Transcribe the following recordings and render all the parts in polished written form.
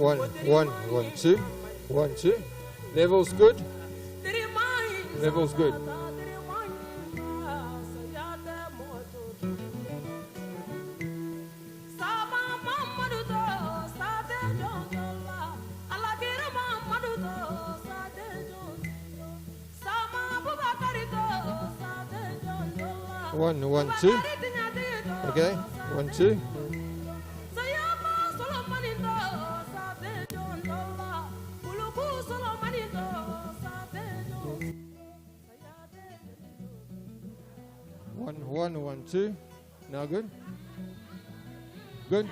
1, 2, 1, 2. Level's good. Level's good. One, 2. Okay, 1, 2. One, 2. Now good. Good.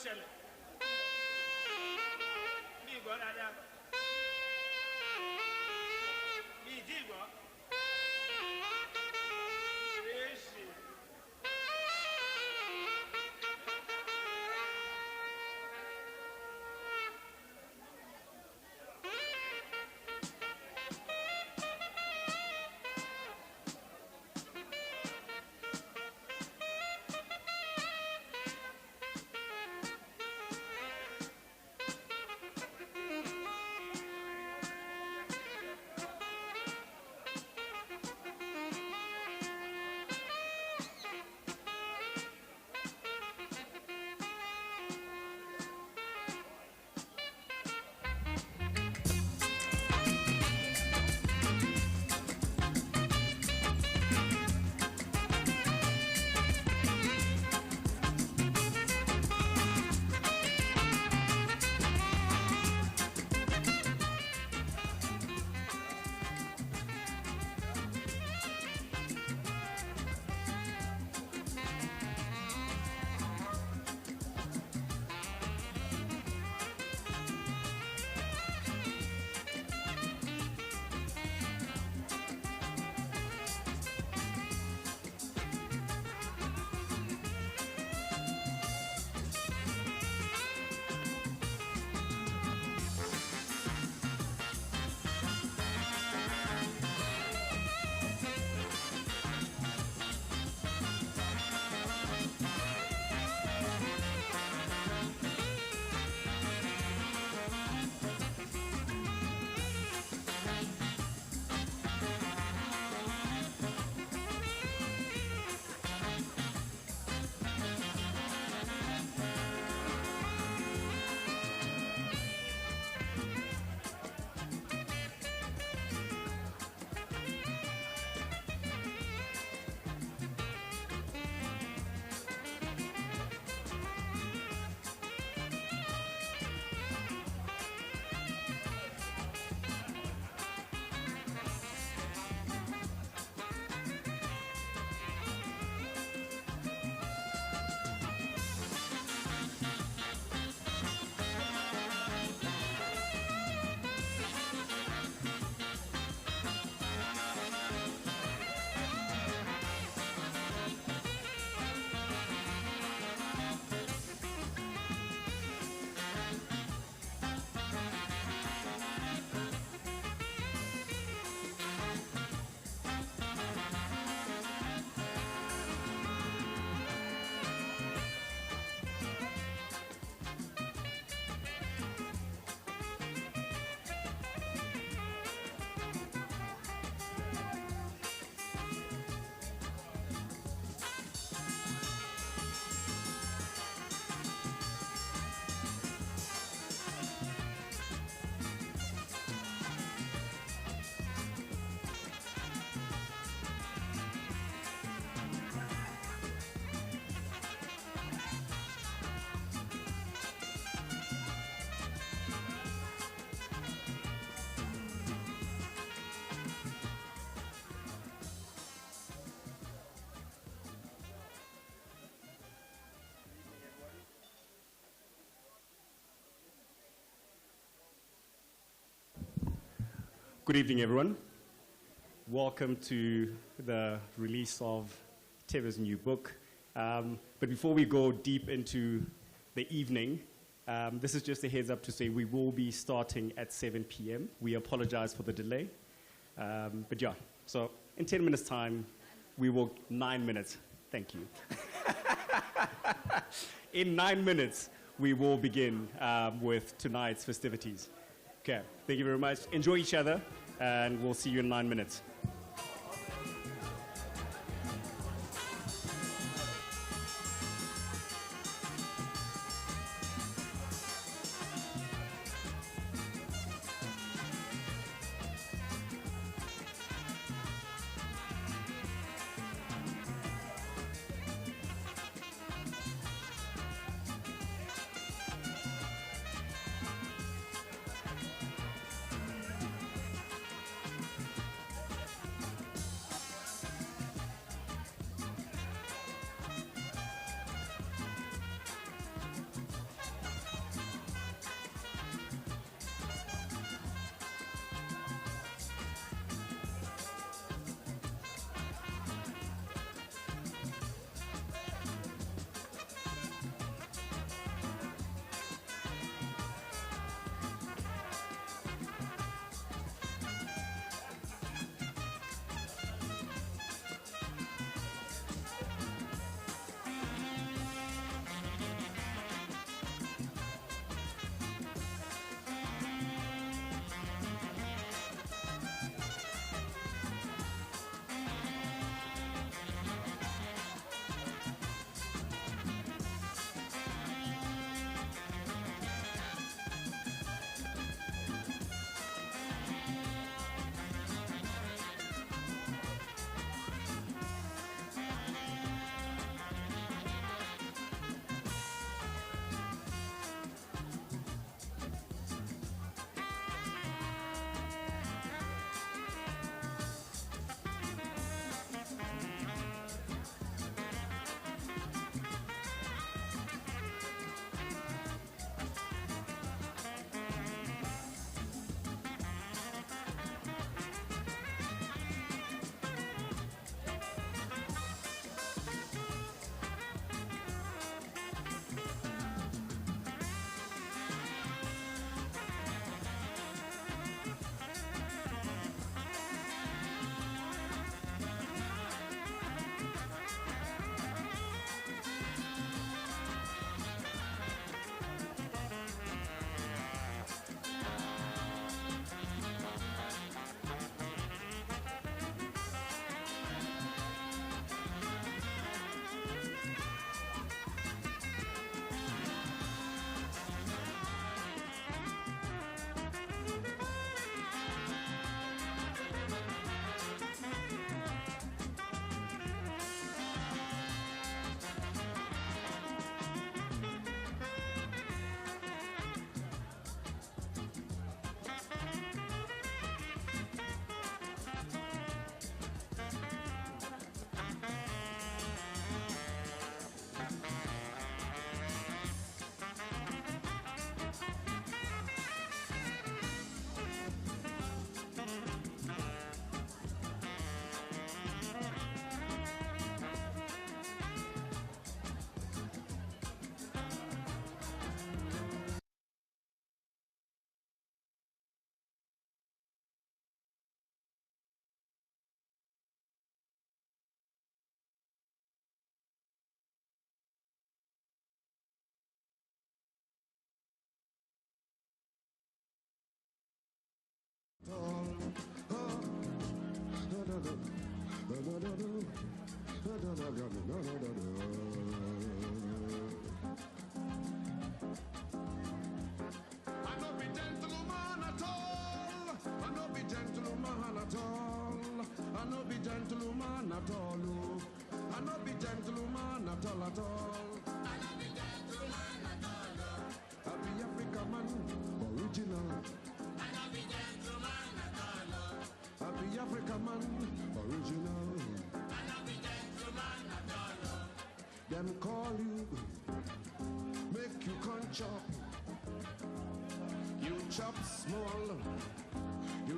ṣẹlẹ̀ ní ìgbọ́ dáadáa ní ìdí ìgbọ́ èsì. Good evening, everyone. Welcome to the release of Teva's new book. But before we go deep into the evening, this is just a heads up to say we will be starting at 7 p.m. We apologize for the delay. But yeah, so in 10 minutes' time, we will, 9 minutes, thank you. In 9 minutes, we will begin with tonight's festivities. Okay, thank you very much. Enjoy each other, and we'll see you in 9 minutes.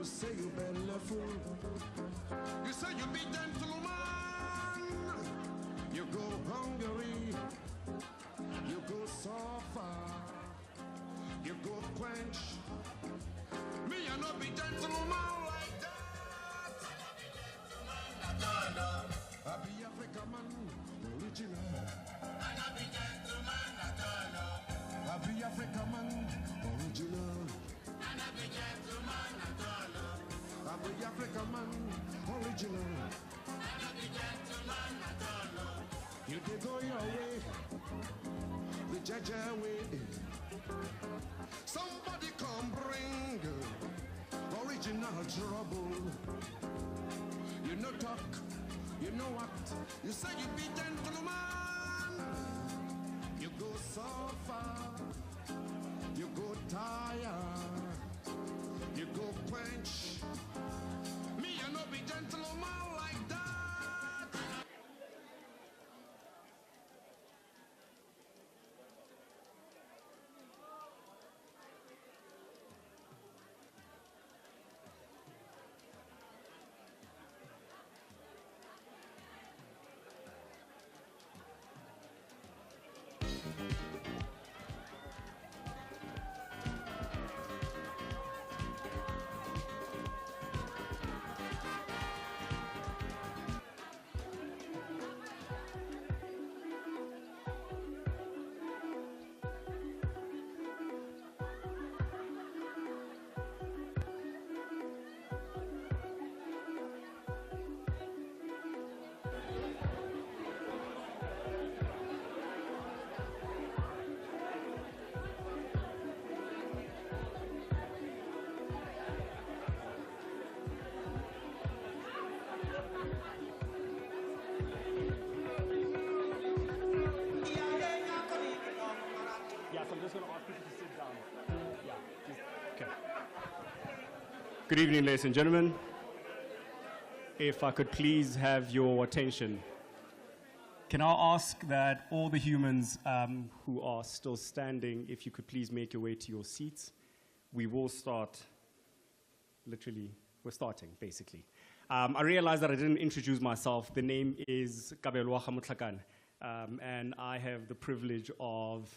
say you belly full. You say you be gentleman. You go Hungary. You go so far. You go quench. Me, I no be gentleman like that. I be African man, original. I be gentleman at all. I be African man, original. I be gentleman at all. I be African man, original. I be gentleman at all. You dey go your way, the Jaja way. Somebody come bring original trouble. You know talk, you know what? You say you be gentleman. You go so far, you go tired, you go quench. Me, I no be gentleman like that. Yeah, so I'm just going to ask people to sit down. Yeah, just, okay. Good evening, ladies and gentlemen. If I could please have your attention. Can I ask that all the humans who are still standing, if you could please make your way to your seats. We will start, literally, we're starting, basically. I realized that I didn't introduce myself. The name is Kabelwa Khamutlakan, and I have the privilege of,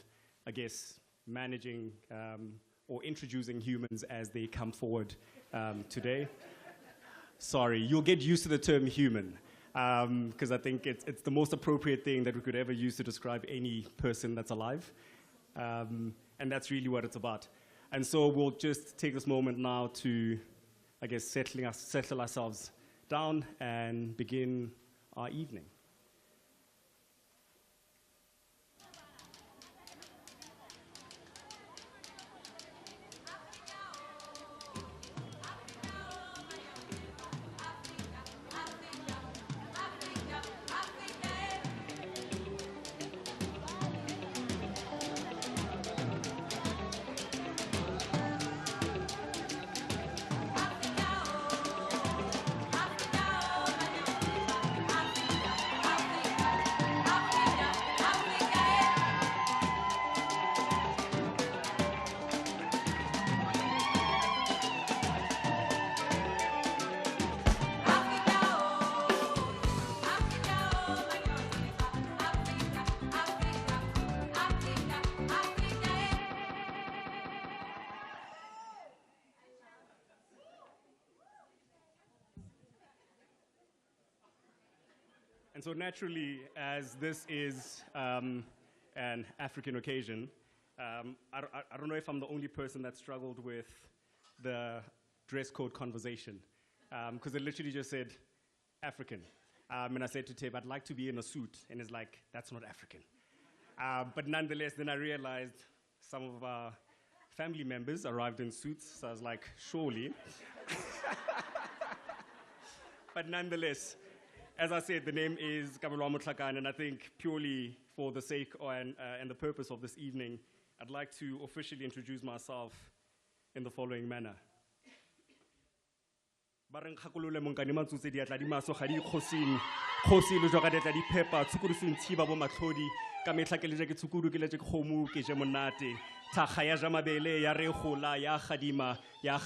I guess, managing or introducing humans as they come forward today. Sorry, you'll get used to the term human, because I think it's the most appropriate thing that we could ever use to describe any person that's alive. And that's really what it's about. And so we'll just take this moment now to, I guess, settle ourselves down and begin our evening. And so naturally, as this is an African occasion, I don't know if I'm the only person that struggled with the dress code conversation, because it literally just said African. And I said to Teb, I'd like to be in a suit, and it's like, that's not African. But nonetheless, then I realized some of our family members arrived in suits, so I was like, surely. But nonetheless, as I said, the name is Kabelwa Mutlakan, and I think purely for the sake and the purpose of this evening, I'd like to officially introduce myself in the following manner. Bareng khakolole monkane matsutse di atla di maso ga di khosing khosi le jwa ka di atla di phepa tsukurusu ntshiba bo matlhodi Ka mehla ke leje ke tshukudu ke leje ke kgomo ke je monate. Thakga ya ja mabele ya re gola ya gadima ya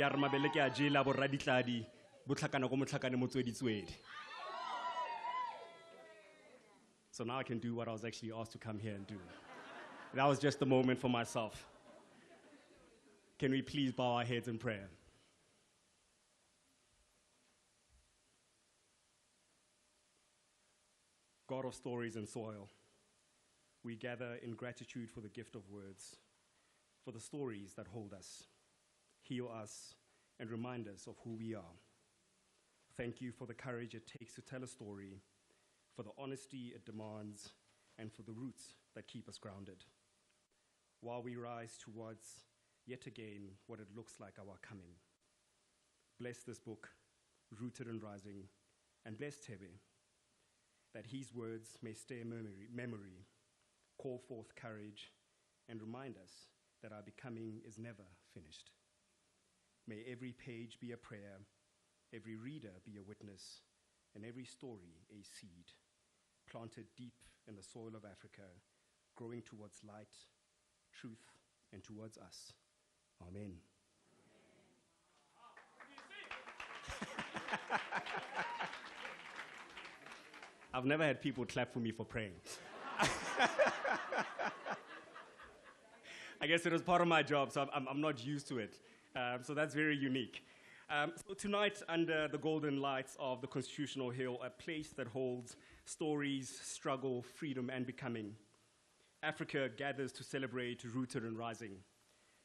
re mabele ke a jela borra ditladi botlhakana go motlhakane motsweditswedi. So now I can do what I was actually asked to come here and do. That was just a moment for myself. Can we please bow our heads in prayer? God of stories and soil, we gather in gratitude for the gift of words, for the stories that hold us, heal us, and remind us of who we are. Thank you for the courage it takes to tell a story, for the honesty it demands, and for the roots that keep us grounded. While we rise towards, yet again, what it looks like our coming. Bless this book, Rooted and Rising, and bless Tebe, that his words may stir memory, call forth courage, and remind us that our becoming is never finished. May every page be a prayer, every reader be a witness, and every story a seed, planted deep in the soil of Africa, growing towards light, truth, and towards us. Amen. I've never had people clap for me for praying. I guess it was part of my job, so I'm not used to it. So that's very unique. So tonight, under the golden lights of the Constitutional Hill, a place that holds stories, struggle, freedom, and becoming, Africa gathers to celebrate Rooted and Rising.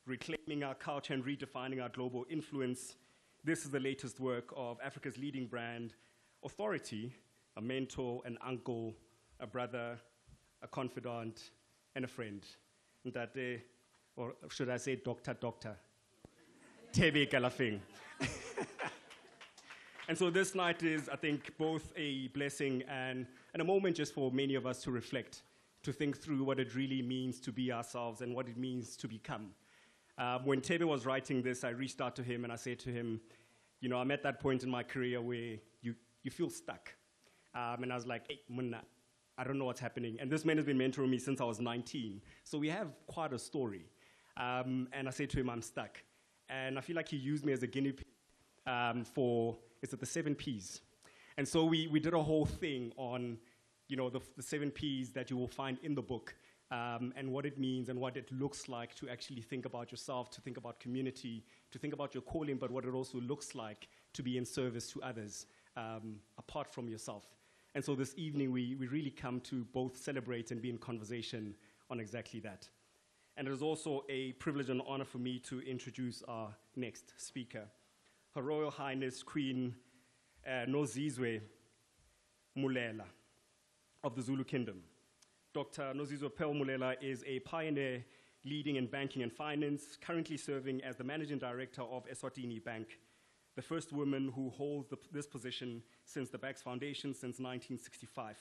Reclaiming our culture and redefining our global influence, this is the latest work of Africa's leading brand, Authority, a mentor, an uncle, a brother, a confidant, and a friend. Ntate, or should I say Dr. Tebe Kalafeng. And so this night is, I think, both a blessing and a moment just for many of us to reflect, to think through what it really means to be ourselves and what it means to become. When Tebe was writing this, I reached out to him and I said to him, you know, I'm at that point in my career where you feel stuck. And I was like, hey, Munna, I don't know what's happening. And this man has been mentoring me since I was 19. So we have quite a story. And I said to him, I'm stuck. And I feel like he used me as a guinea pig for, is it the 7 Ps? And so we did a whole thing on, you know, the 7 Ps that you will find in the book, and what it means and what it looks like to actually think about yourself, to think about community, to think about your calling, but what it also looks like to be in service to others, apart from yourself. And so this evening, we really come to both celebrate and be in conversation on exactly that. And it is also a privilege and honor for me to introduce our next speaker, Her Royal Highness Queen Nozizwe Mulela of the Zulu Kingdom. Dr. Nozizwe Pearl Mulela is a pioneer leading in banking and finance, currently serving as the Managing Director of Eswatini Bank, the first woman who holds this position since the bank's foundation since 1965.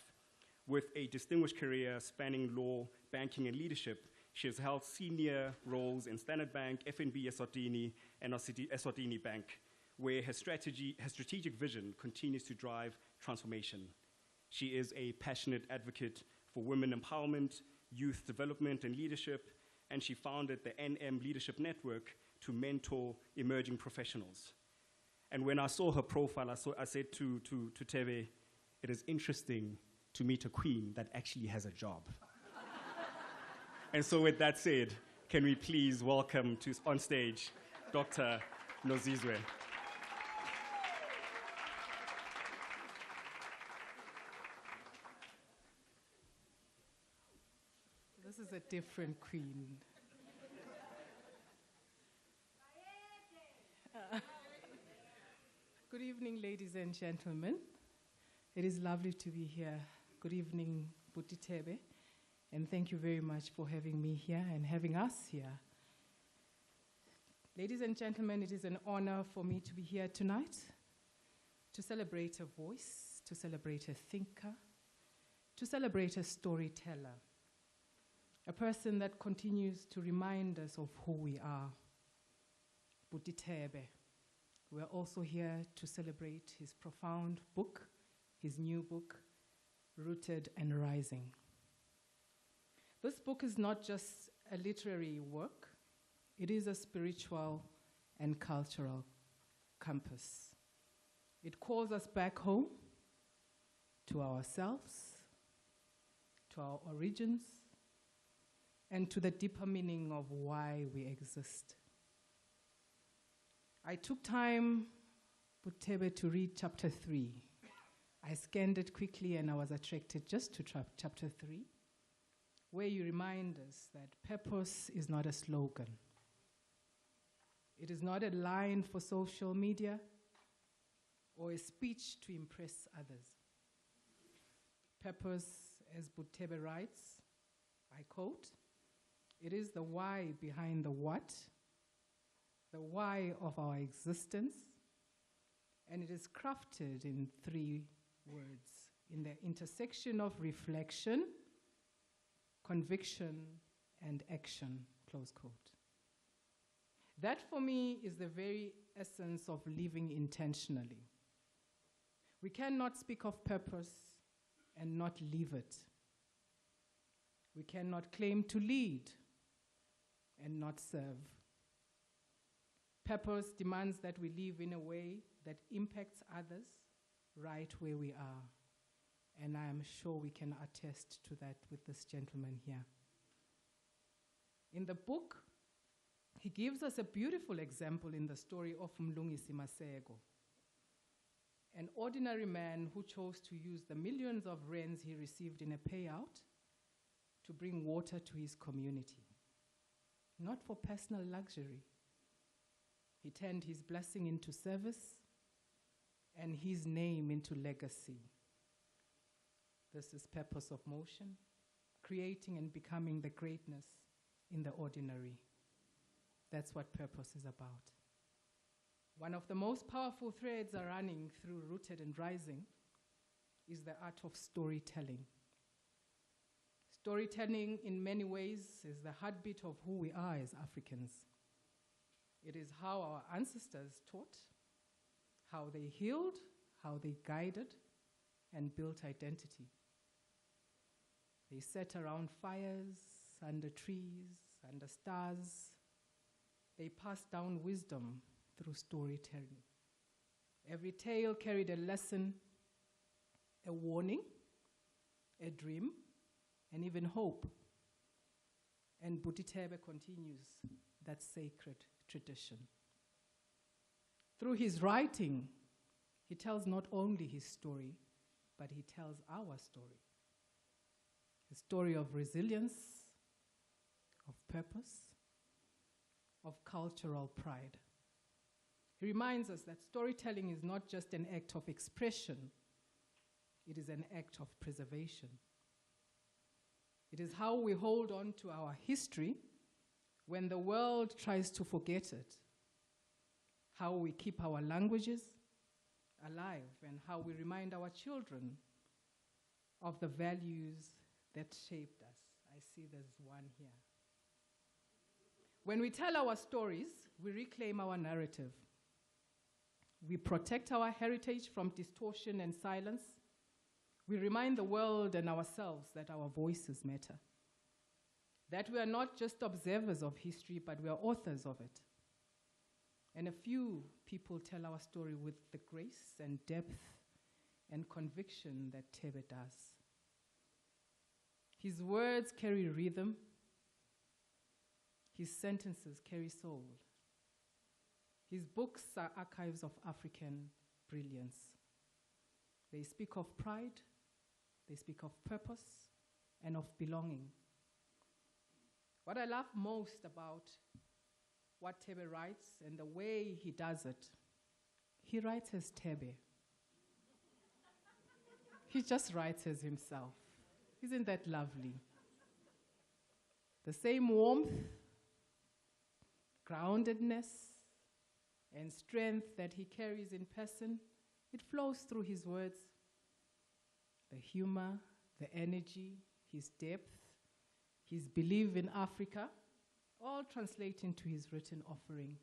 With a distinguished career spanning law, banking, and leadership, she has held senior roles in Standard Bank, FNB Eswatini, and Eswatini Bank, where her strategic vision continues to drive transformation. She is a passionate advocate for women empowerment, youth development, and leadership, and she founded the NM Leadership Network to mentor emerging professionals. And when I saw her profile, I said to Tebe, it is interesting to meet a queen that actually has a job. And so with that said, can we please welcome on stage Dr. Nozizwe. This is a different queen. Good evening, ladies and gentlemen. It is lovely to be here. Good evening, Buti Tebe, and thank you very much for having me here and having us here. Ladies and gentlemen, it is an honor for me to be here tonight to celebrate a voice, to celebrate a thinker, to celebrate a storyteller, a person that continues to remind us of who we are, Buti Tebe. We're also here to celebrate his profound book, his new book, Rooted and Rising. This book is not just a literary work, it is a spiritual and cultural compass. It calls us back home to ourselves, to our origins, and to the deeper meaning of why we exist. I took time, Buthebe, to read chapter 3. I scanned it quickly and I was attracted just to chapter 3, where you remind us that purpose is not a slogan. It is not a line for social media or a speech to impress others. Purpose, as Buthebe writes, I quote, "It is the why behind the what, the why of our existence, and it is crafted in 3 words, in the intersection of reflection, conviction, and action," close quote. That for me is the very essence of living intentionally. We cannot speak of purpose and not live it. We cannot claim to lead and not serve. Purpose demands that we live in a way that impacts others right where we are. And I am sure we can attest to that with this gentleman here. In the book, he gives us a beautiful example in the story of Mlungisi Masego, an ordinary man who chose to use the millions of rands he received in a payout to bring water to his community, not for personal luxury. He turned his blessing into service and his name into legacy. This is purpose of motion, creating and becoming the greatness in the ordinary. That's what purpose is about. One of the most powerful threads are running through Rooted and Rising is the art of storytelling. Storytelling, in many ways, is the heartbeat of who we are as Africans. It is how our ancestors taught, how they healed, how they guided, and built identity. They sat around fires, under trees, under stars. They passed down wisdom through storytelling. Every tale carried a lesson, a warning, a dream, and even hope. And Buthebe continues that sacred tradition. Through his writing, he tells not only his story, but he tells our story. A story of resilience, of purpose, of cultural pride. He reminds us that storytelling is not just an act of expression, it is an act of preservation. It is how we hold on to our history when the world tries to forget it, how we keep our languages alive, and how we remind our children of the values that shaped us. I see there's one here. When we tell our stories, we reclaim our narrative. We protect our heritage from distortion and silence. We remind the world and ourselves that our voices matter. That we are not just observers of history, but we are authors of it. And a few people tell our story with the grace and depth and conviction that Thebe does. His words carry rhythm. His sentences carry soul. His books are archives of African brilliance. They speak of pride, they speak of purpose, and of belonging. What I love most about what Thebe writes and the way he does it, he writes as Thebe. He just writes as himself. Isn't that lovely? The same warmth, groundedness, and strength that he carries in person, it flows through his words. The humor, the energy, his depth, his belief in Africa, all translate into his written offering.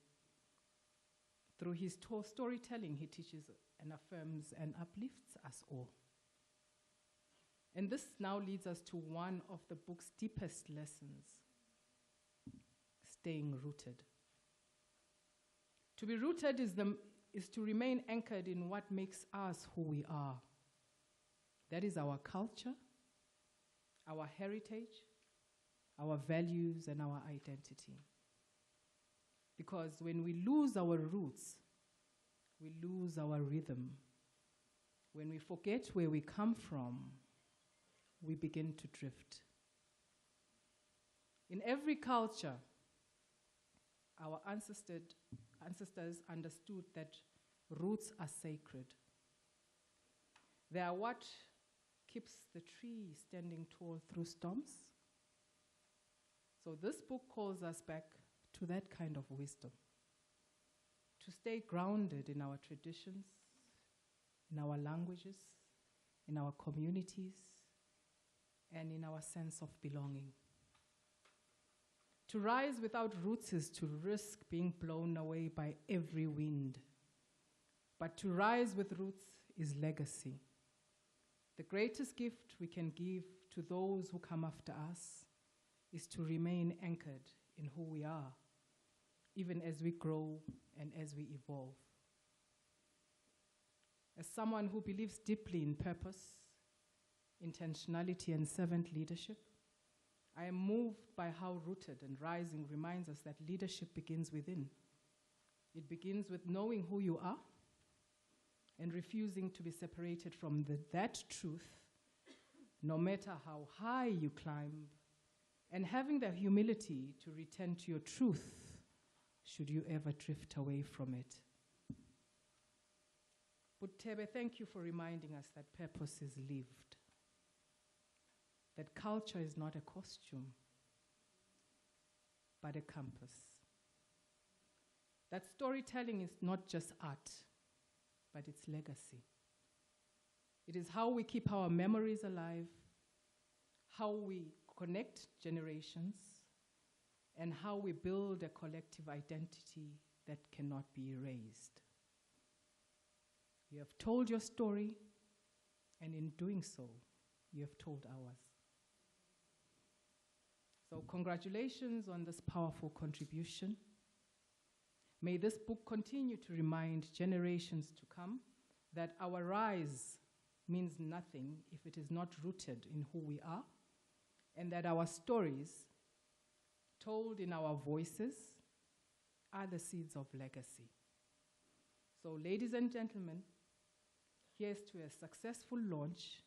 Through his storytelling, he teaches and affirms and uplifts us all. And this now leads us to one of the book's deepest lessons: staying rooted. To be rooted is to remain anchored in what makes us who we are. That is our culture, our heritage, our values, and our identity. Because when we lose our roots, we lose our rhythm. When we forget where we come from, we begin to drift. In every culture, our ancestors understood that roots are sacred. They are what keeps the tree standing tall through storms. So this book calls us back to that kind of wisdom, to stay grounded in our traditions, in our languages, in our communities, and in our sense of belonging. To rise without roots is to risk being blown away by every wind. But to rise with roots is legacy. The greatest gift we can give to those who come after us is to remain anchored in who we are, even as we grow and as we evolve. As someone who believes deeply in purpose, intentionality, and servant leadership, I am moved by how Rooted and Rising reminds us that leadership begins within. It begins with knowing who you are and refusing to be separated from that truth, no matter how high you climb, and having the humility to return to your truth should you ever drift away from it. But Tebe, thank you for reminding us that purpose is lived, that culture is not a costume, but a compass, that storytelling is not just art, but it's legacy. It is how we keep our memories alive, how we connect generations, and how we build a collective identity that cannot be erased. You have told your story, and in doing so, you have told ours. So congratulations on this powerful contribution. May this book continue to remind generations to come that our rise means nothing if it is not rooted in who we are, and that our stories, told in our voices, are the seeds of legacy. So, ladies and gentlemen, here's to a successful launch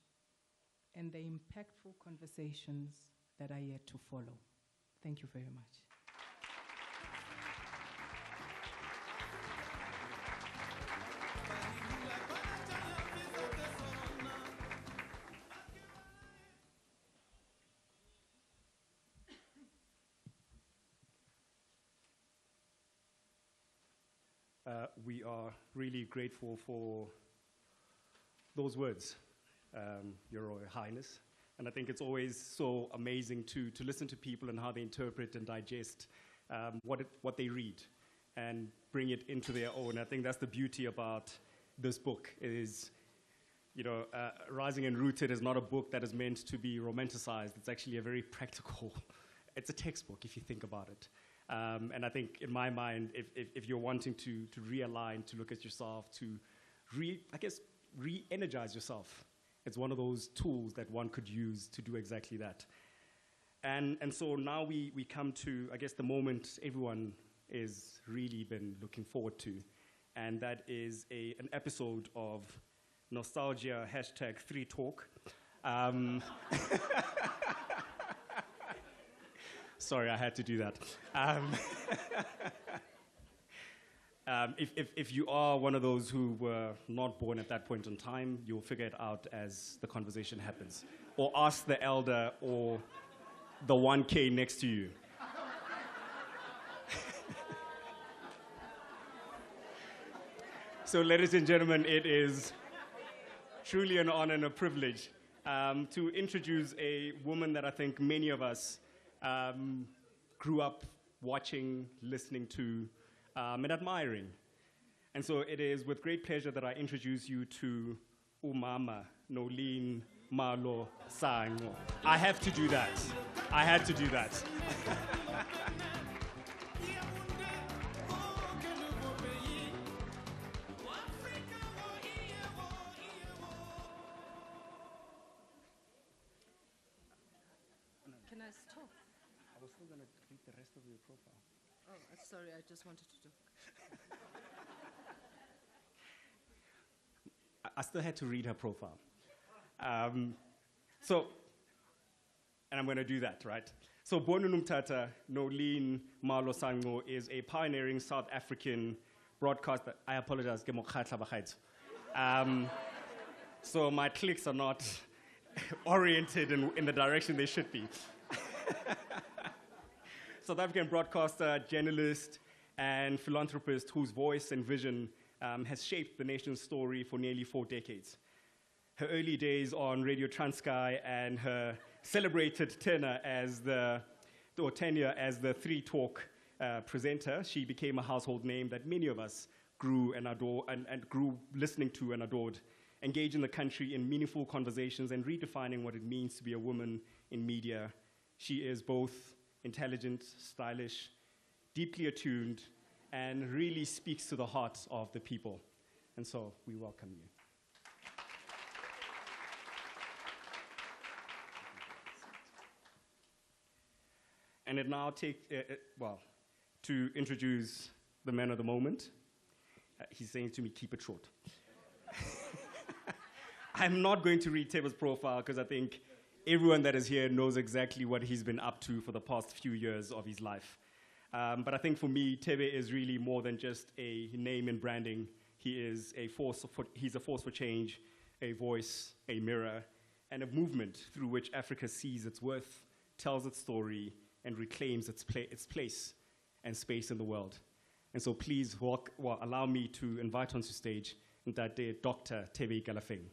and the impactful conversations that are yet to follow. Thank you very much. We are really grateful for those words, Your Royal Highness. And I think it's always so amazing to listen to people and how they interpret and digest what they read and bring it into their own. I think that's the beauty about this book is, Rising and Rooted is not a book that is meant to be romanticized. It's actually a very practical, it's a textbook if you think about it. And I think in my mind, if you're wanting to realign, to look at yourself, to re-energize yourself, it's one of those tools that one could use to do exactly that. And so now we come to, I guess, the moment everyone is really been looking forward to, and that is an episode of Nostalgia #3Talk. Sorry, I had to do that. If you are one of those who were not born at that point in time, you'll figure it out as the conversation happens. Or ask the elder or the 1K next to you. So, ladies and gentlemen, it is truly an honor and a privilege to introduce a woman that I think many of us grew up watching, listening to, and admiring. And so it is with great pleasure that I introduce you to Umama Nolene Malo Sango. I have to do that. I had to do that. Can I stop? I was still going to read the rest of your profile. Oh, sorry, I just wanted to do. I still had to read her profile. And I'm going to do that, right? So Bonu Numtata Nolene Malo Sango is a pioneering South African broadcaster. I apologize. So my clicks are not oriented in the direction they should be. South African broadcaster, journalist, and philanthropist whose voice and vision has shaped the nation's story for nearly 4 decades. Her early days on Radio Transkei and her celebrated tenure as the 3 Talk presenter, she became a household name that many of us grew and grew listening to and adored, engaging the country in meaningful conversations and redefining what it means to be a woman in media. She is both intelligent, stylish, deeply attuned, and really speaks to the hearts of the people. And so we welcome you. And it now takes, to introduce the man of the moment. He's saying to me, keep it short. I'm not going to read Tebe's profile because I think everyone that is here knows exactly what he's been up to for the past few years of his life. But I think for me, Tebe is really more than just a name in branding. He's a force for change, a voice, a mirror, and a movement through which Africa sees its worth, tells its story, and reclaims its place and space in the world. And so please allow me to invite onto stage Dr. Tebe Galafeng.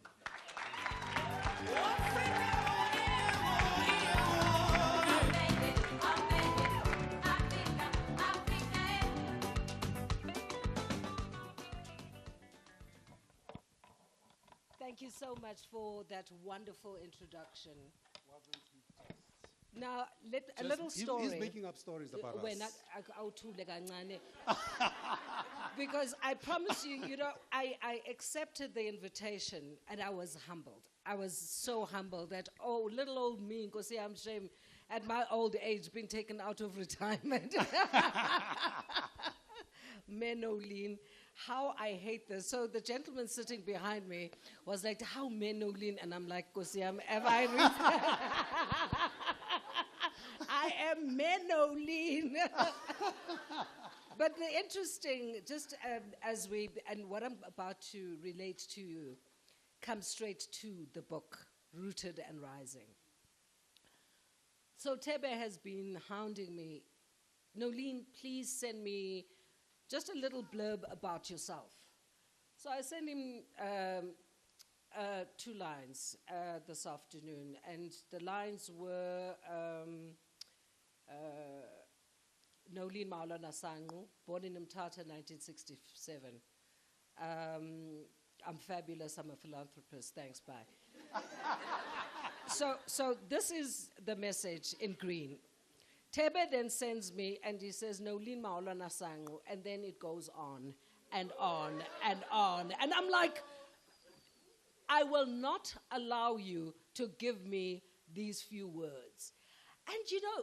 Thank you so much for that wonderful introduction. Now, a little story. He's making up stories about us. Because I promise you, I accepted the invitation and I was humbled. I was so humbled that, little old me, Nkosi I'm ashamed, at my old age, being taken out of retirement. Menolene, how I hate this. So the gentleman sitting behind me was like, how Menolene? And I'm like, Nkosi, have I reached I am Menolene. But the interesting, just and what I'm about to relate to you, comes straight to the book, Rooted and Rising. So Tebe has been hounding me. Nolene, please send me just a little blurb about yourself. So I sent him 2 lines this afternoon, and the lines were Nolene Maolwana Sango, born in Mthatha, 1967. I'm fabulous, I'm a philanthropist, thanks, bye. So this is the message in green. Tebe then sends me and he says, Nolene Maolwana Sango, and then it goes on and on and on. And I'm like, I will not allow you to give me these few words. And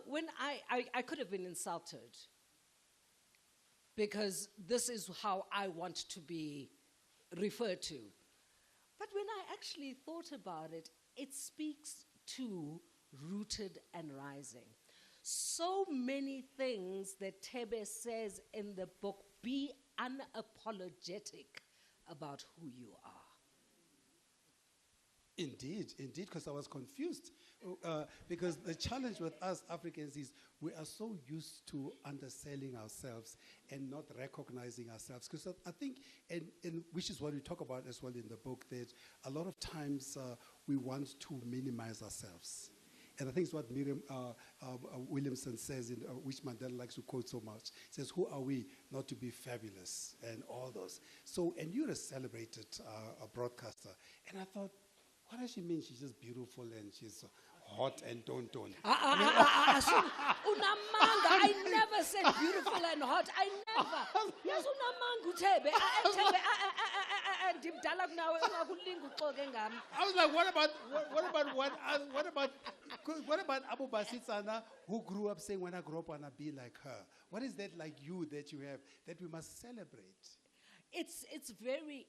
when I could have been insulted because this is how I want to be referred to. But when I actually thought about it, it speaks to rooted and rising. So many things that Tebe says in the book, be unapologetic about who you are. Indeed, because I was confused. Because the challenge with us Africans is we are so used to underselling ourselves and not recognizing ourselves. Because I think, and which is what we talk about as well in the book, that a lot of times we want to minimize ourselves. And I think it's what Miriam Williamson says, which Mandela likes to quote so much. Says, who are we not to be fabulous and all those. So, and you're a celebrated broadcaster. And I thought, What does she mean? She's just beautiful and she's hot and don't. Unamanga. I never said beautiful and hot. I never. Yes, unamanga Thebe. Ndimdala kunawe ungakulinga uxoke ngami. I was like, what about Abu Basitsana, who grew up saying, when I grow up, I want to be like her? What is that like you that you have that we must celebrate? It's very,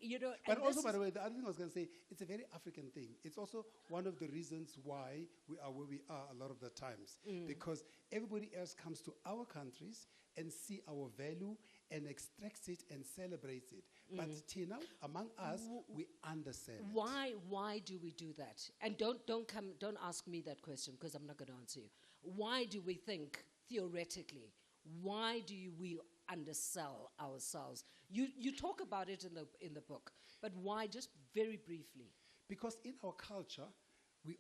But and also, this by is- the way, the other thing I was going to say, it's a very African thing. It's also one of the reasons why we are where we are a lot of the times. Because everybody else comes to our countries and see our value and extracts it and celebrates it. But Tina, among us, we understand it. Why do we do that? And don't ask me that question because I'm not going to answer you. Why do we think theoretically? Why do we undersell ourselves? You talk about it in the book, but why? Just very briefly. Because in our culture, we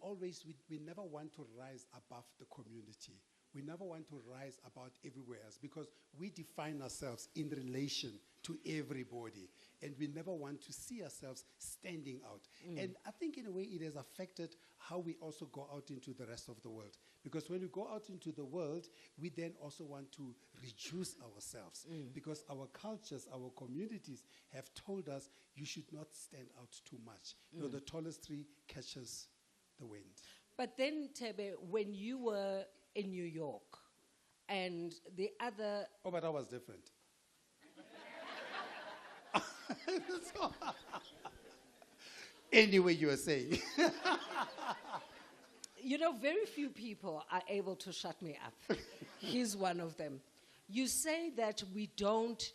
never want to rise above the community. We never want to rise above everywhere else because we define ourselves in relation to everybody. And we never want to see ourselves standing out. And I think in a way it has affected how we also go out into the rest of the world. Because when we go out into the world, we then also want to reduce ourselves. Because our cultures, our communities have told us you should not stand out too much. The tallest tree catches the wind. But then, Thebe, when you were in New York, and the other Oh, but that was different. Anyway, you were saying. very few people are able to shut me up. He's one of them. You say that we don't,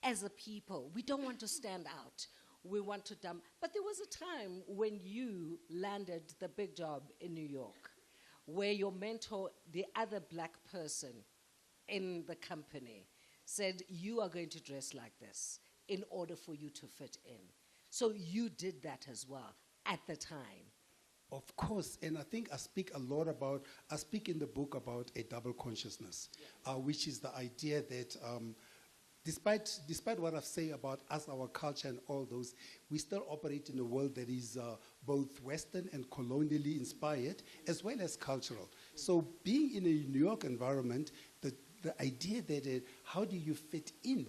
as a people, we don't want to stand out. We want to dump. But there was a time when you landed the big job in New York, where your mentor, the other black person in the company, said, you are going to dress like this in order for you to fit in. So you did that as well at the time. Of course, and I think I speak in the book about a double consciousness, which is the idea that despite what I say about us, our culture and all those, we still operate in a world that is both Western and colonially inspired, as well as cultural. So being in a New York environment, the idea that how do you fit in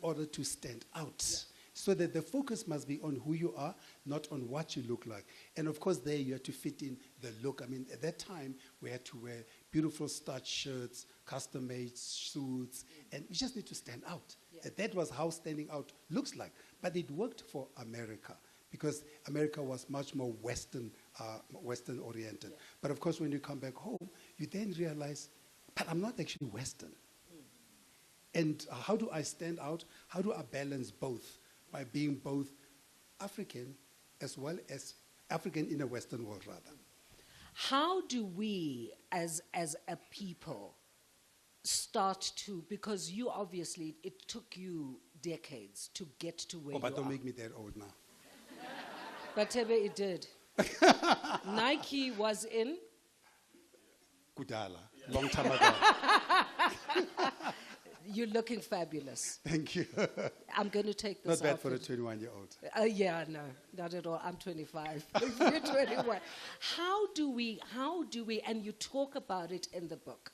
order to stand out? So that the focus must be on who you are, not on what you look like. And of course, there you have to fit in the look. I mean, at that time, we had to wear beautiful starched shirts, custom-made suits, and we just need to stand out. Yeah. That was how standing out looks like. But it worked for America, because America was much more Western-oriented. Yeah. But of course, when you come back home, you then realize, but I'm not actually Western. And how do I stand out? How do I balance both? By being both African as well as African in a Western world, rather. How do we, as a people, start to, because you obviously, it took you decades to get to where But you don't are. make me that old now. But Thebe, it did. Nike was in. Kudala, long time ago. You're looking fabulous. Thank you. I'm going to take Not this bad for a outfit. 21-year-old. Yeah, no, not at all. I'm 25. You're 21. How do we, and you talk about it in the book,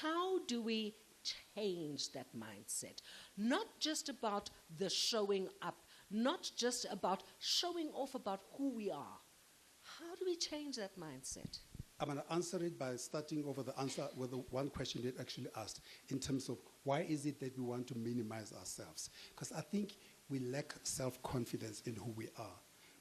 how do we change that mindset? Not just about the showing up, not just about showing off about who we are. How do we change that mindset? I'm going to answer it by starting over the answer with the one question you actually asked in terms of why is it that we want to minimize ourselves? Because I think we lack self-confidence in who we are.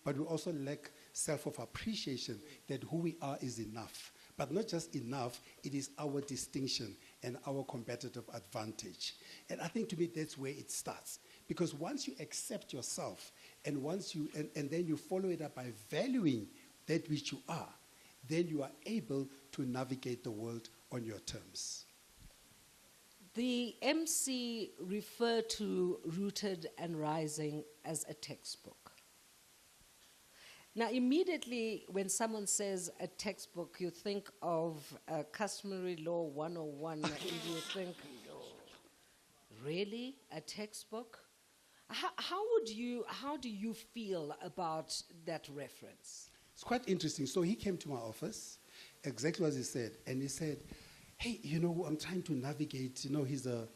But we also lack self-appreciation that who we are is enough. But not just enough, it is our distinction and our competitive advantage. And I think to me that's where it starts. Because once you accept yourself and then you follow it up by valuing that which you are, then you are able to navigate the world on your terms. The MC referred to Rooted and Rising as a textbook. Now, immediately when someone says a textbook, you think of Customary Law 101, and you think, really, a textbook? How do you feel about that reference? It's quite interesting. So he came to my office, exactly as he said, and he said, hey, you know, I'm trying to navigate. You know, you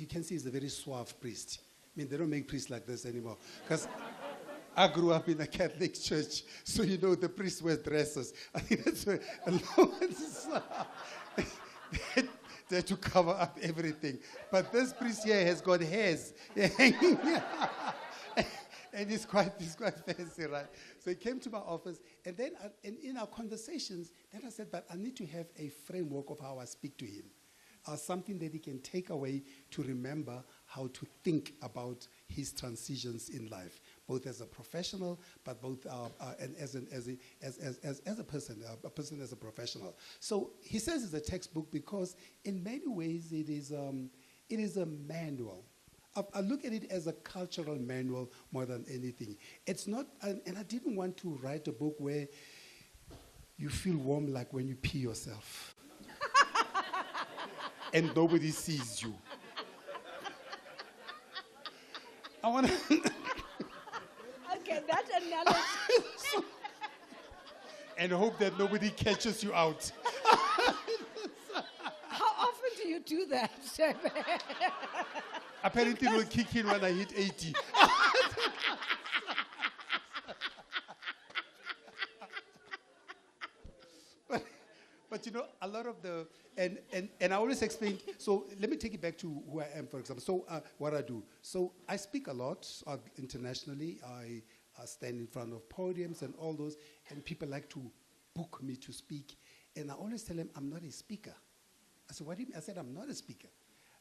can see he's a very suave priest. I mean, they don't make priests like this anymore. Because I grew up in a Catholic church, so you know the priests wear dresses. I think that's where a lot they had to cover up everything. But this priest here has got hairs hanging. And he's quite fancy, right? So he came to my office, and then in our conversations, then I said, but I need to have a framework of how I speak to him. Something that he can take away to remember how to think about his transitions in life, both as a professional, but both and as a person as a professional. So he says it's a textbook because in many ways it is a manual. I look at it as a cultural manual more than anything. It's not, and I didn't want to write a book where you feel warm like when you pee yourself. And nobody sees you. I want to. Okay, that analogy. And hope that nobody catches you out. How often do you do that, Tebe? Apparently, it will kick in when I hit 80. But you know, a lot of the, and I always explain, so let me take it back to who I am, for example. So what I do. So I speak a lot internationally. I stand in front of podiums and all those, and people like to book me to speak. And I always tell them, I'm not a speaker. I said, what do you mean? I said, I'm not a speaker.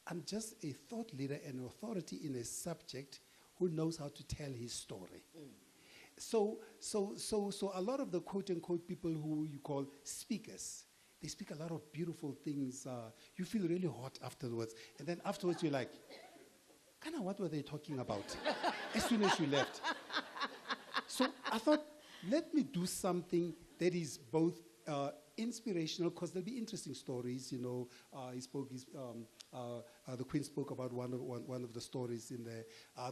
I'm just a thought leader and authority in a subject who knows how to tell his story. So a lot of the quote-unquote people who you call speakers, they speak a lot of beautiful things. You feel really hot afterwards. And then afterwards you're like, kind of what were they talking about? As soon as you left. So I thought, let me do something that is both inspirational, because there'll be interesting stories. You know, the Queen spoke about one of the stories in there.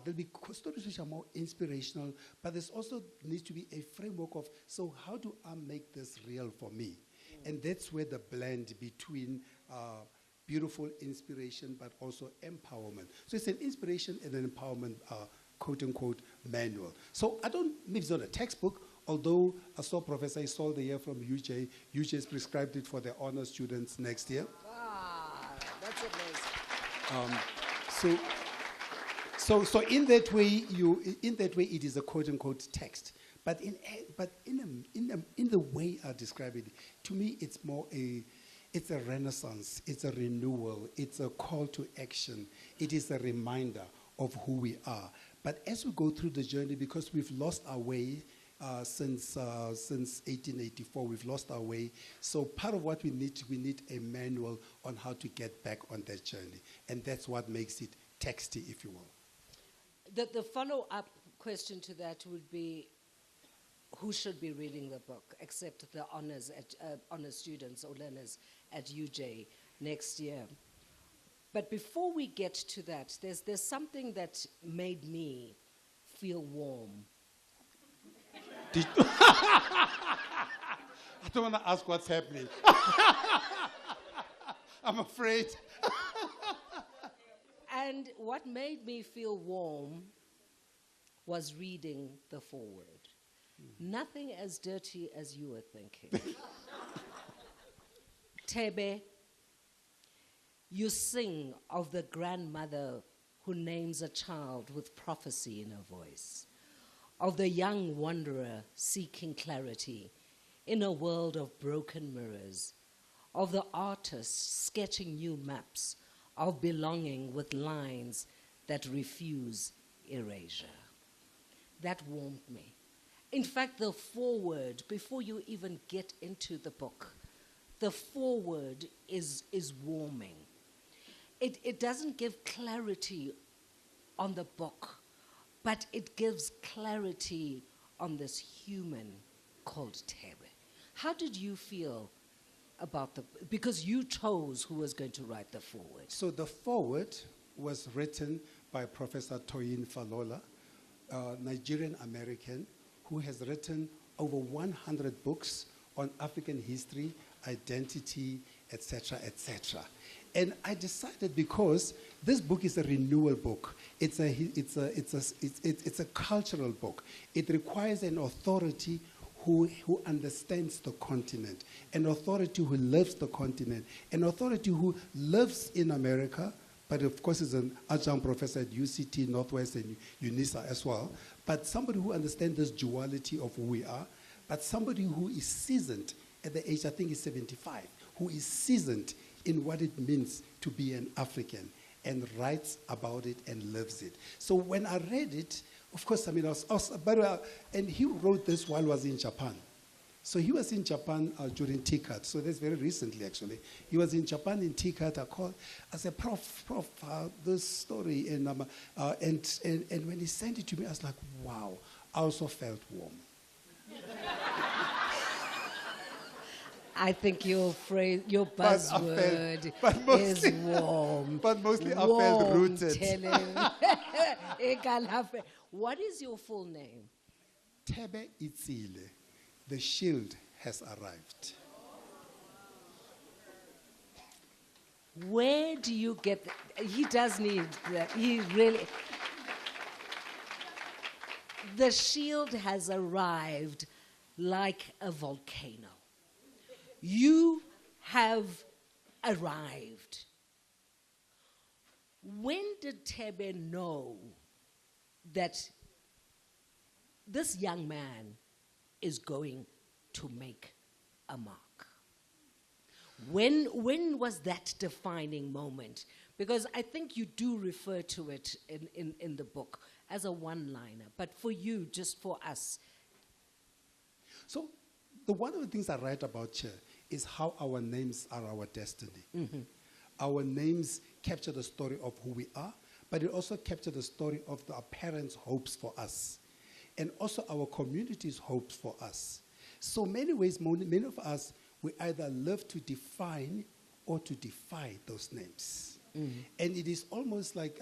There'll be stories which are more inspirational, but there's also needs to be a framework of, so how do I make this real for me? And that's where the blend between beautiful inspiration, but also empowerment. So it's an inspiration and an empowerment, quote-unquote, manual. So maybe it's not a textbook, although I saw Professor Isolde here from UJ. UJ has prescribed it for their honor students next year. Ah, that's amazing. So in that way, it is a quote-unquote text. But in the way I describe it, to me, it's it's a renaissance, it's a renewal, it's a call to action. It is a reminder of who we are. But as we go through the journey, because we've lost our way since 1884, we've lost our way. So part of what we need a manual on how to get back on that journey. And that's what makes it texty, if you will. The follow-up question to that would be, who should be reading the book, except the honors students or learners at UJ next year? But before we get to that, there's something that made me feel warm. I don't want to ask what's happening. I'm afraid. And what made me feel warm was reading the foreword. Nothing as dirty as you were thinking. Tebe, you sing of the grandmother who names a child with prophecy in her voice, of the young wanderer seeking clarity in a world of broken mirrors, of the artist sketching new maps of belonging with lines that refuse erasure. That warmed me. In fact, the foreword, before you even get into the book, the foreword is warming. It doesn't give clarity on the book, but it gives clarity on this human called Tebe. How did you feel about because you chose who was going to write the foreword? So the foreword was written by Professor Toyin Falola, Nigerian American, who has written over 100 books on African history, identity, etc., etc. And I decided because this book is a renewal book. It's a cultural book. It requires an authority who understands the continent, an authority who lives the continent, an authority who lives in America, but of course is an adjunct professor at UCT, Northwest, and UNISA as well, but somebody who understands this duality of who we are, but somebody who is seasoned at the age, I think is 75, who is seasoned in what it means to be an African and writes about it and lives it. So when I read it, of course, I mean, and he wrote this while he was in Japan. So he was in Japan during TCAT, so that's very recently actually. He was in Japan in TCAT. I said, Prof, this story, and when he sent it to me, I was like, wow, I also felt warm. I think your phrase, your buzzword is warm. But mostly I felt rooted. What is your full name? Tebe Itzile. The shield has arrived. Where do you get he does need that. He really. The shield has arrived like a volcano. You have arrived. When did Tebe know that this young man is going to make a mark? When was that defining moment? Because I think you do refer to it in the book as a one-liner, but for you, just for us. So one of the things I write about here is how our names are our destiny. Mm-hmm. Our names capture the story of who we are, but it also captures the story of our parents' hopes for us, and also our community's hopes for us. So many ways, many of us, we either live to define or to defy those names. Mm-hmm. And it is almost like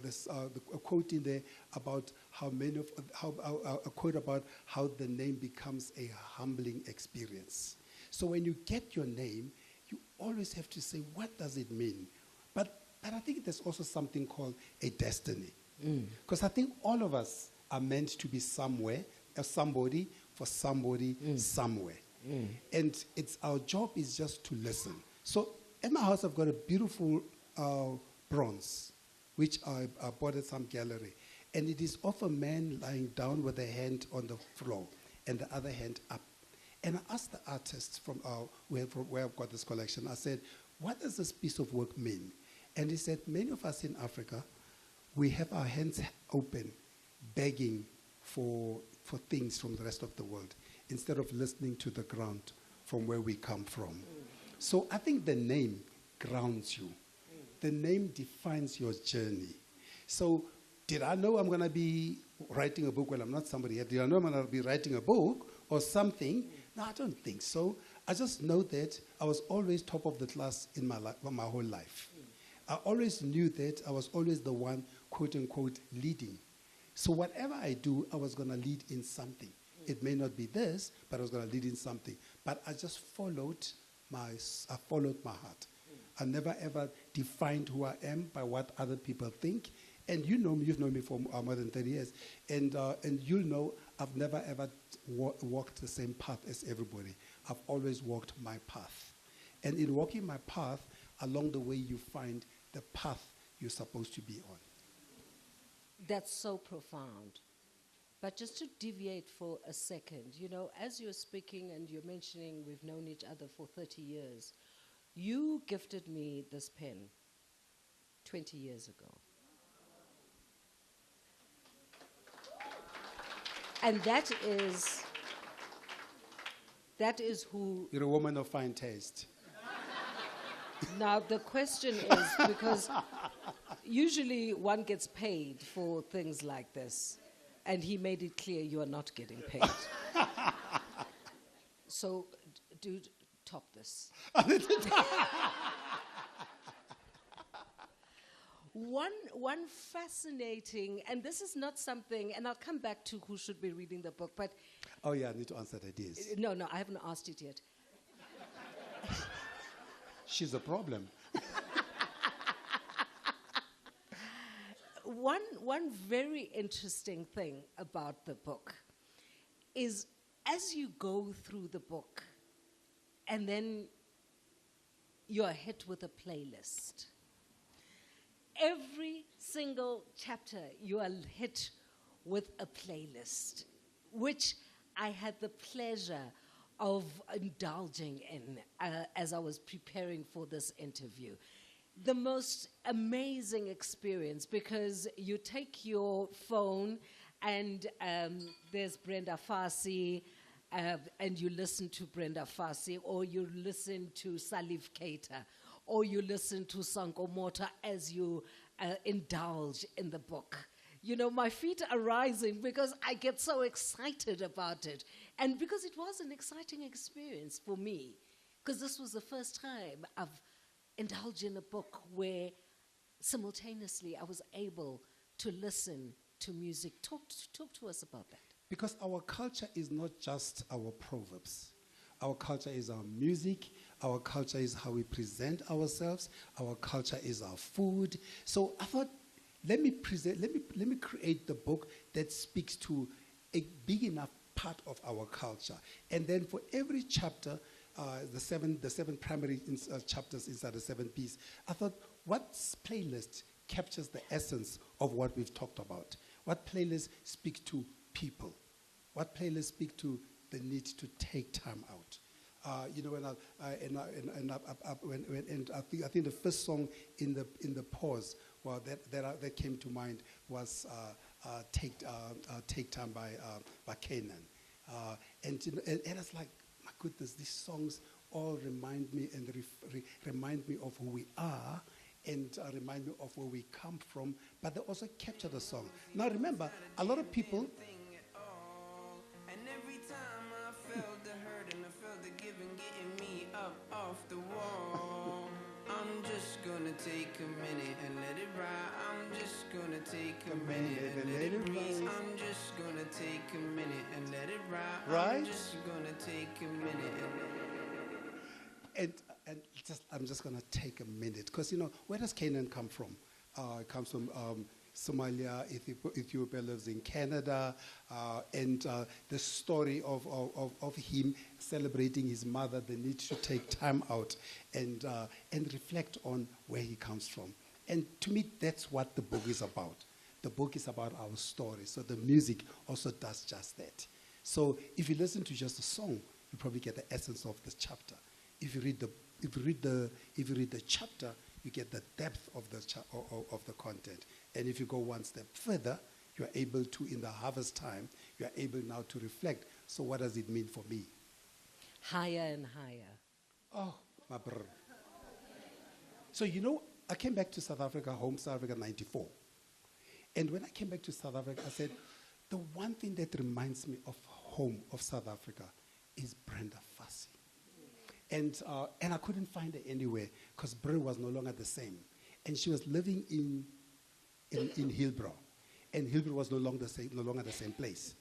there's a quote in there about a quote about how the name becomes a humbling experience. So when you get your name, you always have to say, what does it mean? But I think there's also something called a destiny. Because I think all of us are meant to be somewhere, or somebody, for somebody, somewhere. And our job is just to listen. So at my house, I've got a beautiful bronze, which I bought at some gallery. And it is of a man lying down with a hand on the floor and the other hand up. And I asked the artist from where I've got this collection, I said, what does this piece of work mean? And he said, many of us in Africa, we have our hands open, begging for things from the rest of the world, instead of listening to the ground from where we come from. So I think the name grounds you. The name defines your journey. So did I know I'm going to be writing a book? Well, I'm not somebody yet. Did I know I'm going to be writing a book or something? No, I don't think so. I just know that I was always top of the class in my whole life. I always knew that I was always the one, quote unquote, leading. So whatever I do, I was going to lead in something. It may not be this, but I was going to lead in something. But I just followed my heart. I never ever defined who I am by what other people think. And you know me, you've known me for more than 30 years. And you'll know I've never ever walked the same path as everybody. I've always walked my path. And in walking my path, along the way you find the path you're supposed to be on. That's so profound. But just to deviate for a second, you know, as you're speaking and you're mentioning we've known each other for 30 years, you gifted me this pen 20 years ago. And that is who... You're a woman of fine taste. Now, the question is, because usually one gets paid for things like this, and he made it clear you are not getting paid. So, dude, top one fascinating, and this is not something, and I'll come back to who should be reading the book, but Oh, yeah, I need to answer that, yes. no, I haven't asked it yet. She's a problem. One very interesting thing about the book is as you go through the book and then you're hit with a playlist. Every single chapter you are hit with a playlist, which I had the pleasure of indulging in as I was preparing for this interview. The most amazing experience, because you take your phone and there's Brenda Fassie, and you listen to Brenda Fassie, or you listen to Salif Keita, or you listen to Sanko Mota as you indulge in the book. You know, my feet are rising because I get so excited about it. And because it was an exciting experience for me, because this was the first time I've indulged in a book where simultaneously I was able to listen to music. Talk to us about that. Because our culture is not just our proverbs. Our culture is our music. Our culture is how we present ourselves. Our culture is our food. So I thought, let me create the book that speaks to a big enough part of our culture. And then for every chapter, the seven primary chapters inside the 7 piece, I thought, what playlist captures the essence of what we've talked about? What playlist speaks to people? What playlist speaks to the need to take time out? You know, I think the first song in the pause, well, that came to mind was "Take Time" by Canaan, and it's like, my goodness, these songs all remind me and remind me of who we are, and remind me of where we come from, but they also capture the song. Now remember, a lot of people. And every time I felt the hurt and I felt the giving getting me up off the wall, I'm just gonna take a minute and let it ride. I'm just gonna take a minute and let it breathe. I'm just gonna take a minute and let it ride. Right? I'm just gonna take a minute And I'm just going to take a minute, because, you know, where does Canaan come from? It comes from Somalia. Ethiopia lives in Canada, and the story of him celebrating his mother, the need to take time out and reflect on where he comes from. And to me, that's what the book is about. The book is about our story. So the music also does just that. So if you listen to just a song, you probably get the essence of the chapter. If you read the chapter, you get the depth of the content. And if you go one step further, you are able to, in the harvest time, you are able now to reflect. So what does it mean for me? Higher and higher. Oh, my brother. So, you know, I came back to South Africa, home South Africa, 94. And when I came back to South Africa, I said, the one thing that reminds me of home, of South Africa, is Brenda Fassie. And I couldn't find her anywhere, because Brenda was no longer the same. And she was living in Hillbrow. And Hillbrow was no longer the same place.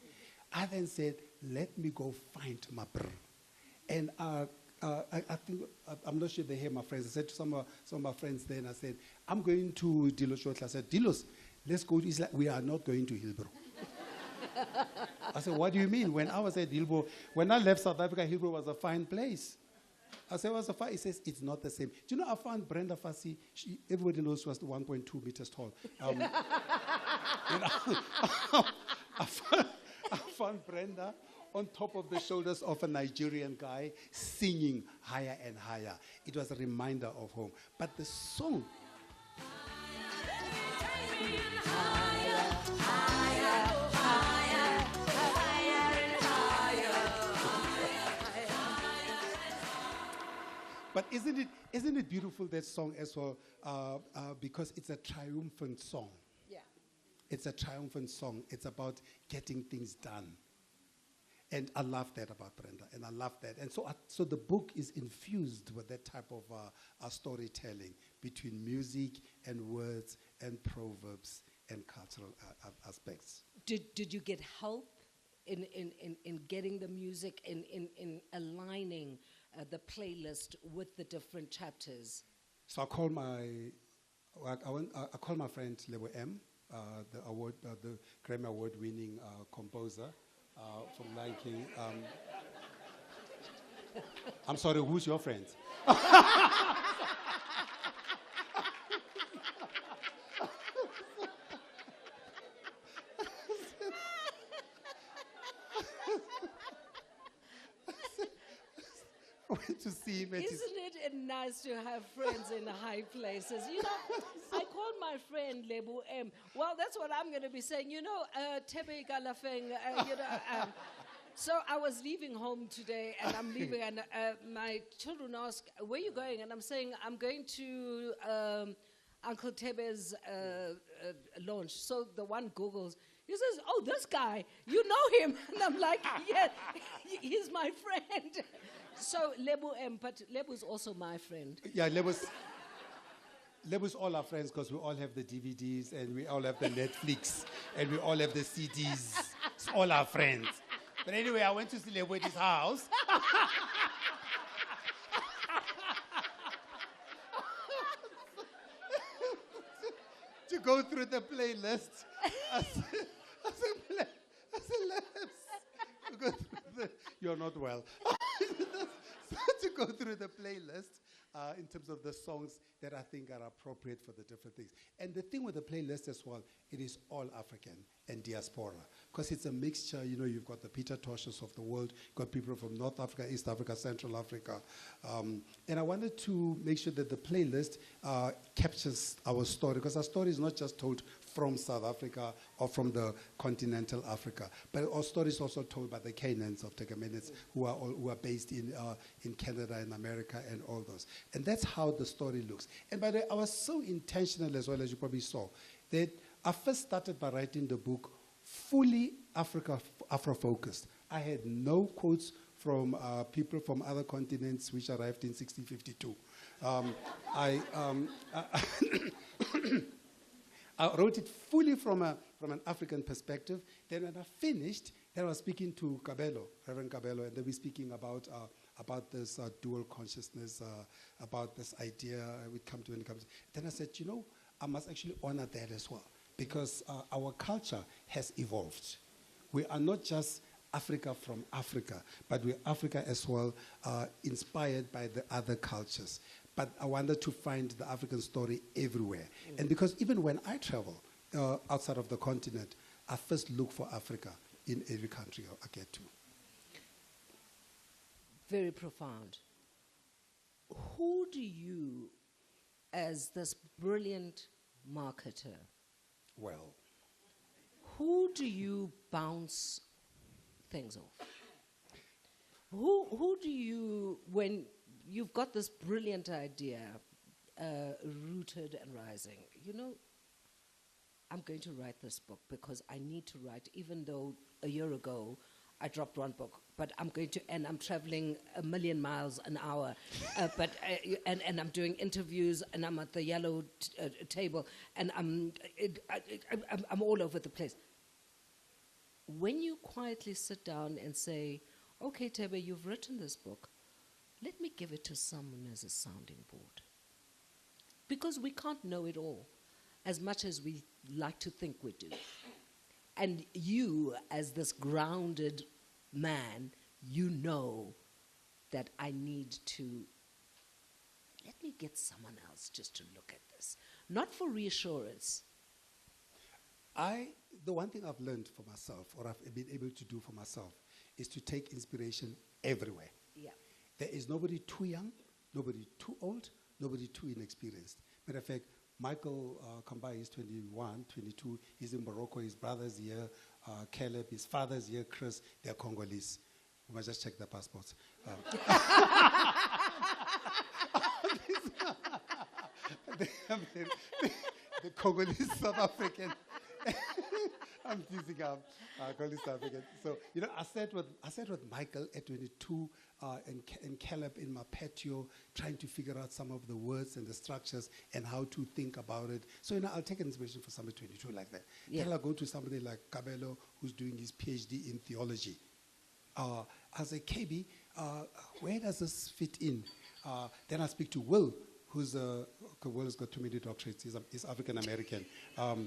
I then said, let me go find my Brenda. And I think, I'm not sure they hear my friends. I said to some of my friends then, I said, I'm going to Dilos shortly. I said, Dilos, let's go to Islam. We are not going to Hillbrow. I said, what do you mean? When I was at Hillbrow, when I left South Africa, Hillbrow was a fine place. I said, what's the fine? He says, it's not the same. Do you know, I found Brenda Fassie, everybody knows she was 1.2 meters tall. You know, I found Brenda on top of the shoulders of a Nigerian guy singing higher and higher. It was a reminder of home. But the song... But isn't it beautiful, that song as well, because it's a triumphant song. Yeah. It's a triumphant song. It's about getting things done. And I love that about Brenda, and I love that. And so the book is infused with that type of storytelling between music and words and proverbs and cultural aspects. Did you get help in getting the music, in aligning the playlist with the different chapters? So I called my friend Lebo M, the Grammy Award-winning composer from Lion King. I'm sorry, who's your friend? I went to see him. Isn't it nice to have friends in high places? You know, I called my friend Lebu M. Well, that's what I'm going to be saying. You know, Tebe Galafeng, you know. So I was leaving home today, and I'm leaving, and my children ask, where are you going? And I'm saying, I'm going to Uncle Tebe's launch. So the one Googles, he says, oh, this guy, you know him. And I'm like, yeah, he's my friend. So Lebu M, but Lebu's also my friend. Yeah, Lebu's all our friends because we all have the DVDs and we all have the Netflix and we all have the CDs. It's all our friends. But anyway, I went to see Lebu at his house. To go through the playlist. I said, to go through you're not well. To go through the playlist in terms of the songs that I think are appropriate for the different things. And the thing with the playlist as well, it is all African and diaspora. Because it's a mixture, you know, you've got the Peter Tosches of the world, you've got people from North Africa, East Africa, Central Africa. And I wanted to make sure that the playlist captures our story, because our story is not just told from South Africa or from the continental Africa, but our story is also told by the Canaans of Tegemenids who are based in Canada and America and all those. And that's how the story looks. And by the way, I was so intentional as well, as you probably saw, that I first started by writing the book fully Afro-focused. I had no quotes from people from other continents which arrived in 1652. I wrote it fully from an African perspective. Then when I finished, then I was speaking to Kabelo, Reverend Kabelo, and they were speaking about this dual consciousness, about this idea we come to when it comes. Then I said, you know, I must actually honor that as well, because our culture has evolved. We are not just Africa from Africa, but we're Africa as well, inspired by the other cultures. But I wanted to find the African story everywhere. And because even when I travel outside of the continent, I first look for Africa in every country I get to. Very profound. Who do you, as this brilliant marketer, Well, who do you bounce things off? Who do you, when you've got this brilliant idea, rooted and rising, you know, I'm going to write this book because I need to write, even though a year ago I dropped one book, but I'm going to, and I'm traveling 1,000,000 miles an hour, and I'm doing interviews, and I'm at the yellow table, and I'm all over the place. When you quietly sit down and say, okay, Tebe, you've written this book, let me give it to someone as a sounding board. Because we can't know it all, as much as we like to think we do. And you, as this grounded man, you know that I need to, let me get someone else just to look at this. Not for reassurance. The one thing I've learned for myself, or I've been able to do for myself, is to take inspiration everywhere. Yeah. There is nobody too young, nobody too old, nobody too inexperienced. Matter of fact, Michael Kambai is 21, 22. He's in Morocco. His brother's here. Caleb, his father's here. Chris, they're Congolese. We must just check their passports. The Congolese South African I'm teasing up. Calling South African. So I sat with Michael at 22 and Caleb in my patio, trying to figure out some of the words and the structures and how to think about it. So I'll take an inspiration for somebody 22 like that. Then I'll go to somebody like Kabelo, who's doing his PhD in theology. As a KB, where does this fit in? Then I speak to Will, who's Will has got too many doctorates. He's African American. I'll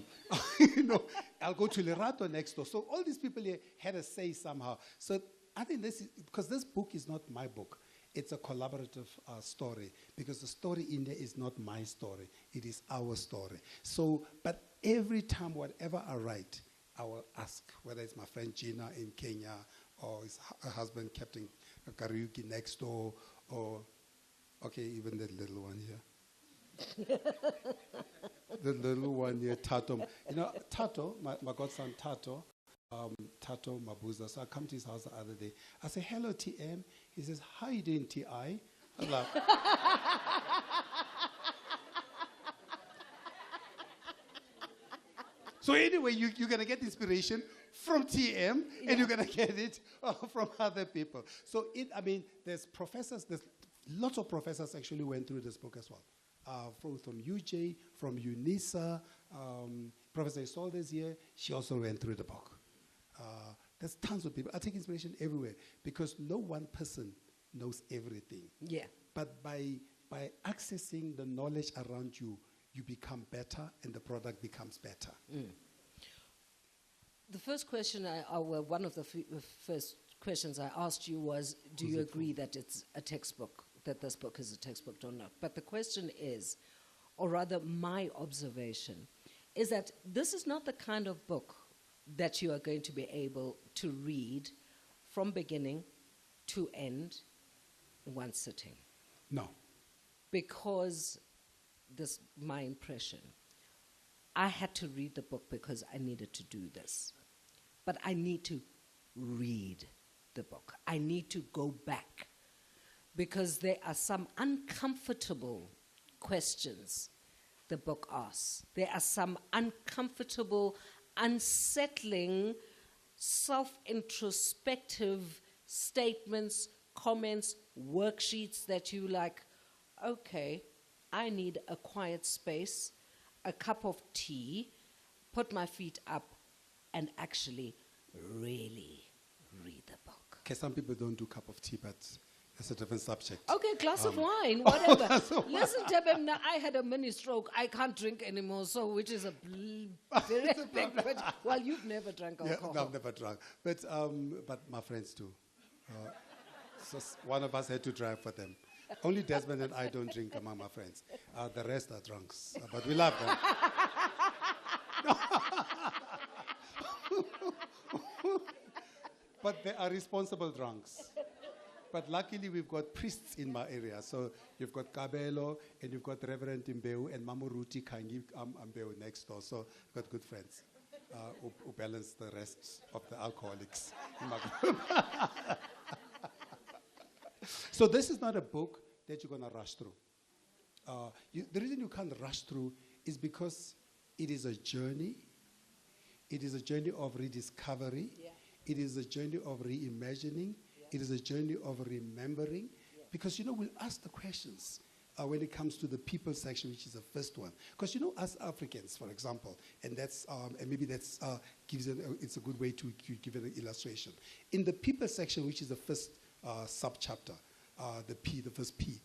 go to Lerato next door. So all these people here had a say somehow. So I think because this book is not my book. It's a collaborative story, because the story in there is not my story. It is our story. So, but every time, whatever I write, I will ask, whether it's my friend Gina in Kenya, or his husband, Captain Kariuki next door, or, even the little one here. The little one here, Tato. Tato, my godson Tato, Tato Mabuza. So I come to his house the other day. I say, hello, TM. He says, how are you doing, TI? I laugh. So anyway, you're going to get inspiration from TM, and you're going to get it from other people. So there's professors, there's lots of professors actually went through this book as well. From UJ, from UNISA, Professor Isolde's here, she also went through the book. There's tons of people. I take inspiration everywhere, because no one person knows everything. Yeah. But by accessing the knowledge around you, you become better, and the product becomes better. The first question, one of the first questions I asked you was, do you agree that it's a textbook, that this book is a textbook or not? But the question is, or rather my observation, is that this is not the kind of book that you are going to be able to read from beginning to end in one sitting. No. Because this my impression. I had to read the book because I needed to do this. But I need to read the book. I need to go back, because there are some uncomfortable questions the book asks. There are some uncomfortable, unsettling, self-introspective statements, comments, worksheets that you like, okay, I need a quiet space, a cup of tea, put my feet up, and actually really read the book. Okay, some people don't do cup of tea, but that's a different subject. Okay, glass of wine, whatever. Listen, Tebem, now I had a mini stroke. I can't drink anymore, so which is a very big question. Well, you've never drank alcohol. No, I've never drunk. But my friends do. So one of us had to drive for them. Only Desmond and I don't drink among my friends. The rest are drunks, but we love them. But they are responsible drunks. But luckily, we've got priests in my area. So you've got Kabelo, and you've got Reverend Mbeu, and Mamuruti Kangi Mbeu next door. So I've got good friends who balance the rest of the alcoholics in my group. So this is not a book that you're going to rush through. The reason you can't rush through is because it is a journey. It is a journey of rediscovery. Yeah. It is a journey of reimagining. Yeah. It is a journey of remembering. Yeah. Because, we'll ask the questions when it comes to the people section, which is the first one. Because, us Africans, for example, and that's and maybe that's it's a good way to give it an illustration. In the people section, which is the first subchapter, the first P,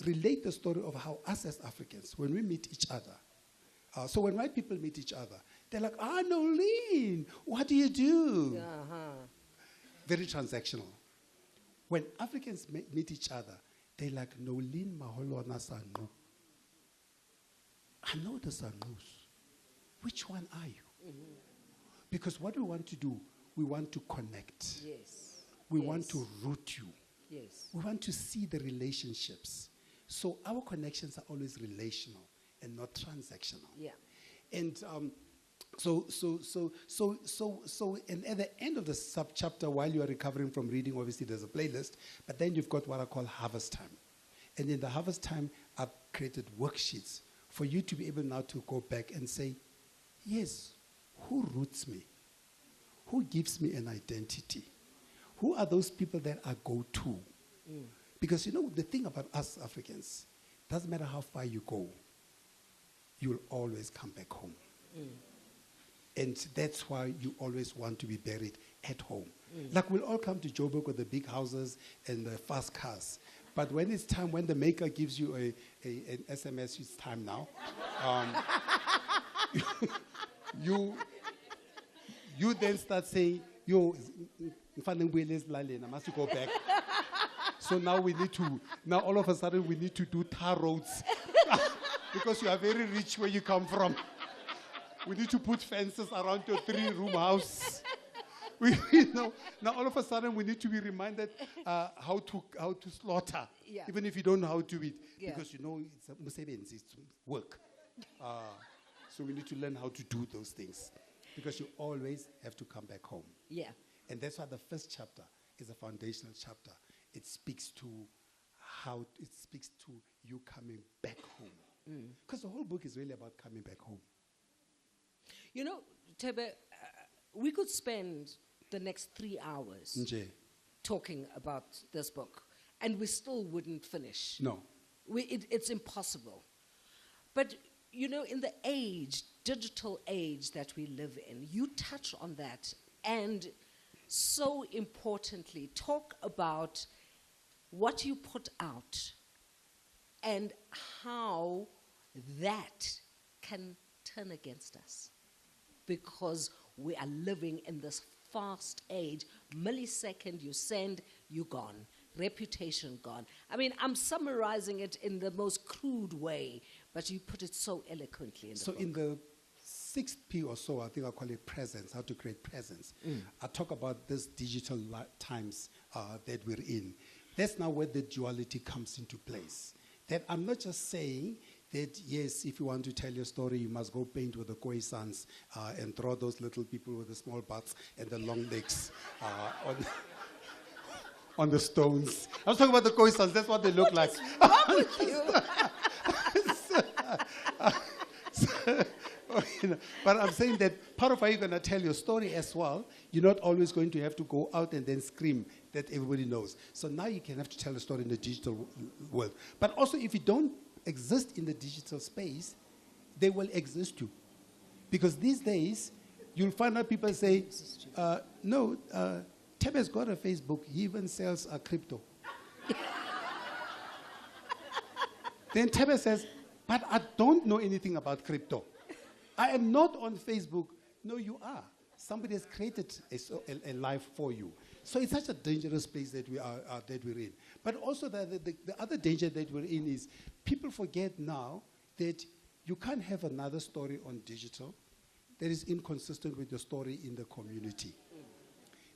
relate the story of how us as Africans, when we meet each other, so when white people meet each other, they're like, Nolene, what do you do? Very transactional. When Africans meet each other, they're like, Nolene Maholona Sangu. I know the Sangus. Which one are you? Mm-hmm. Because what we want to do, we want to connect. Yes. We want to root you. Yes. We want to see the relationships. So our connections are always relational and not transactional. Yeah. And and at the end of the subchapter, while you are recovering from reading, obviously there's a playlist, but then you've got what I call harvest time. And in the harvest time, I've created worksheets for you to be able now to go back and say, yes, who roots me? Who gives me an identity? Who are those people that I go to? Because you know, the thing about us Africans, doesn't matter how far you go, you'll always come back home. And that's why you always want to be buried at home. Like we'll all come to Joburg with the big houses and the fast cars. But when it's time, when the maker gives you an SMS, it's time now. You then start saying, yo, I must go back. So now now all of a sudden we need to do tar roads. Because you are very rich where you come from. We need to put fences around your 3-room house. Now all of a sudden we need to be reminded how to slaughter, even if you don't know how to do it. Because you know it's work. So we need to learn how to do those things. Because you always have to come back home. Yeah. And that's why the first chapter is a foundational chapter. It speaks to you coming back home. Because the whole book is really about coming back home. You know, Tebe, we could spend the next 3 hours talking about this book, and we still wouldn't finish. No. It's impossible. But, you know, in the digital age that we live in, you touch on that, and so importantly, talk about what you put out and how that can turn against us, because we are living in this fast age. Millisecond, you send, you're gone. Reputation gone. I mean, I'm summarizing it in the most crude way, but you put it so eloquently in the book. In the 6th P or so, I think I call it presence, how to create presence. I talk about this digital times that we're in. That's now where the duality comes into place. That I'm not just saying that, yes, if you want to tell your story, you must go paint with the Khoisans and draw those little people with the small butts and the long legs on the stones. I was talking about the Khoisans, that's what they look like. What's wrong with you? But I'm saying that part of how you're going to tell your story as well, you're not always going to have to go out and then scream that everybody knows. So now you can have to tell a story in the digital world. But also, if you don't exist in the digital space, they will exist you. Because these days, you'll find out people say, no, Tebe's got a Facebook, he even sells crypto. Then Tebe says, but I don't know anything about crypto. I am not on Facebook. No, you are. Somebody has created a life for you. So it's such a dangerous place that we're in. But also the other danger that we're in is people forget now that you can't have another story on digital that is inconsistent with your story in the community.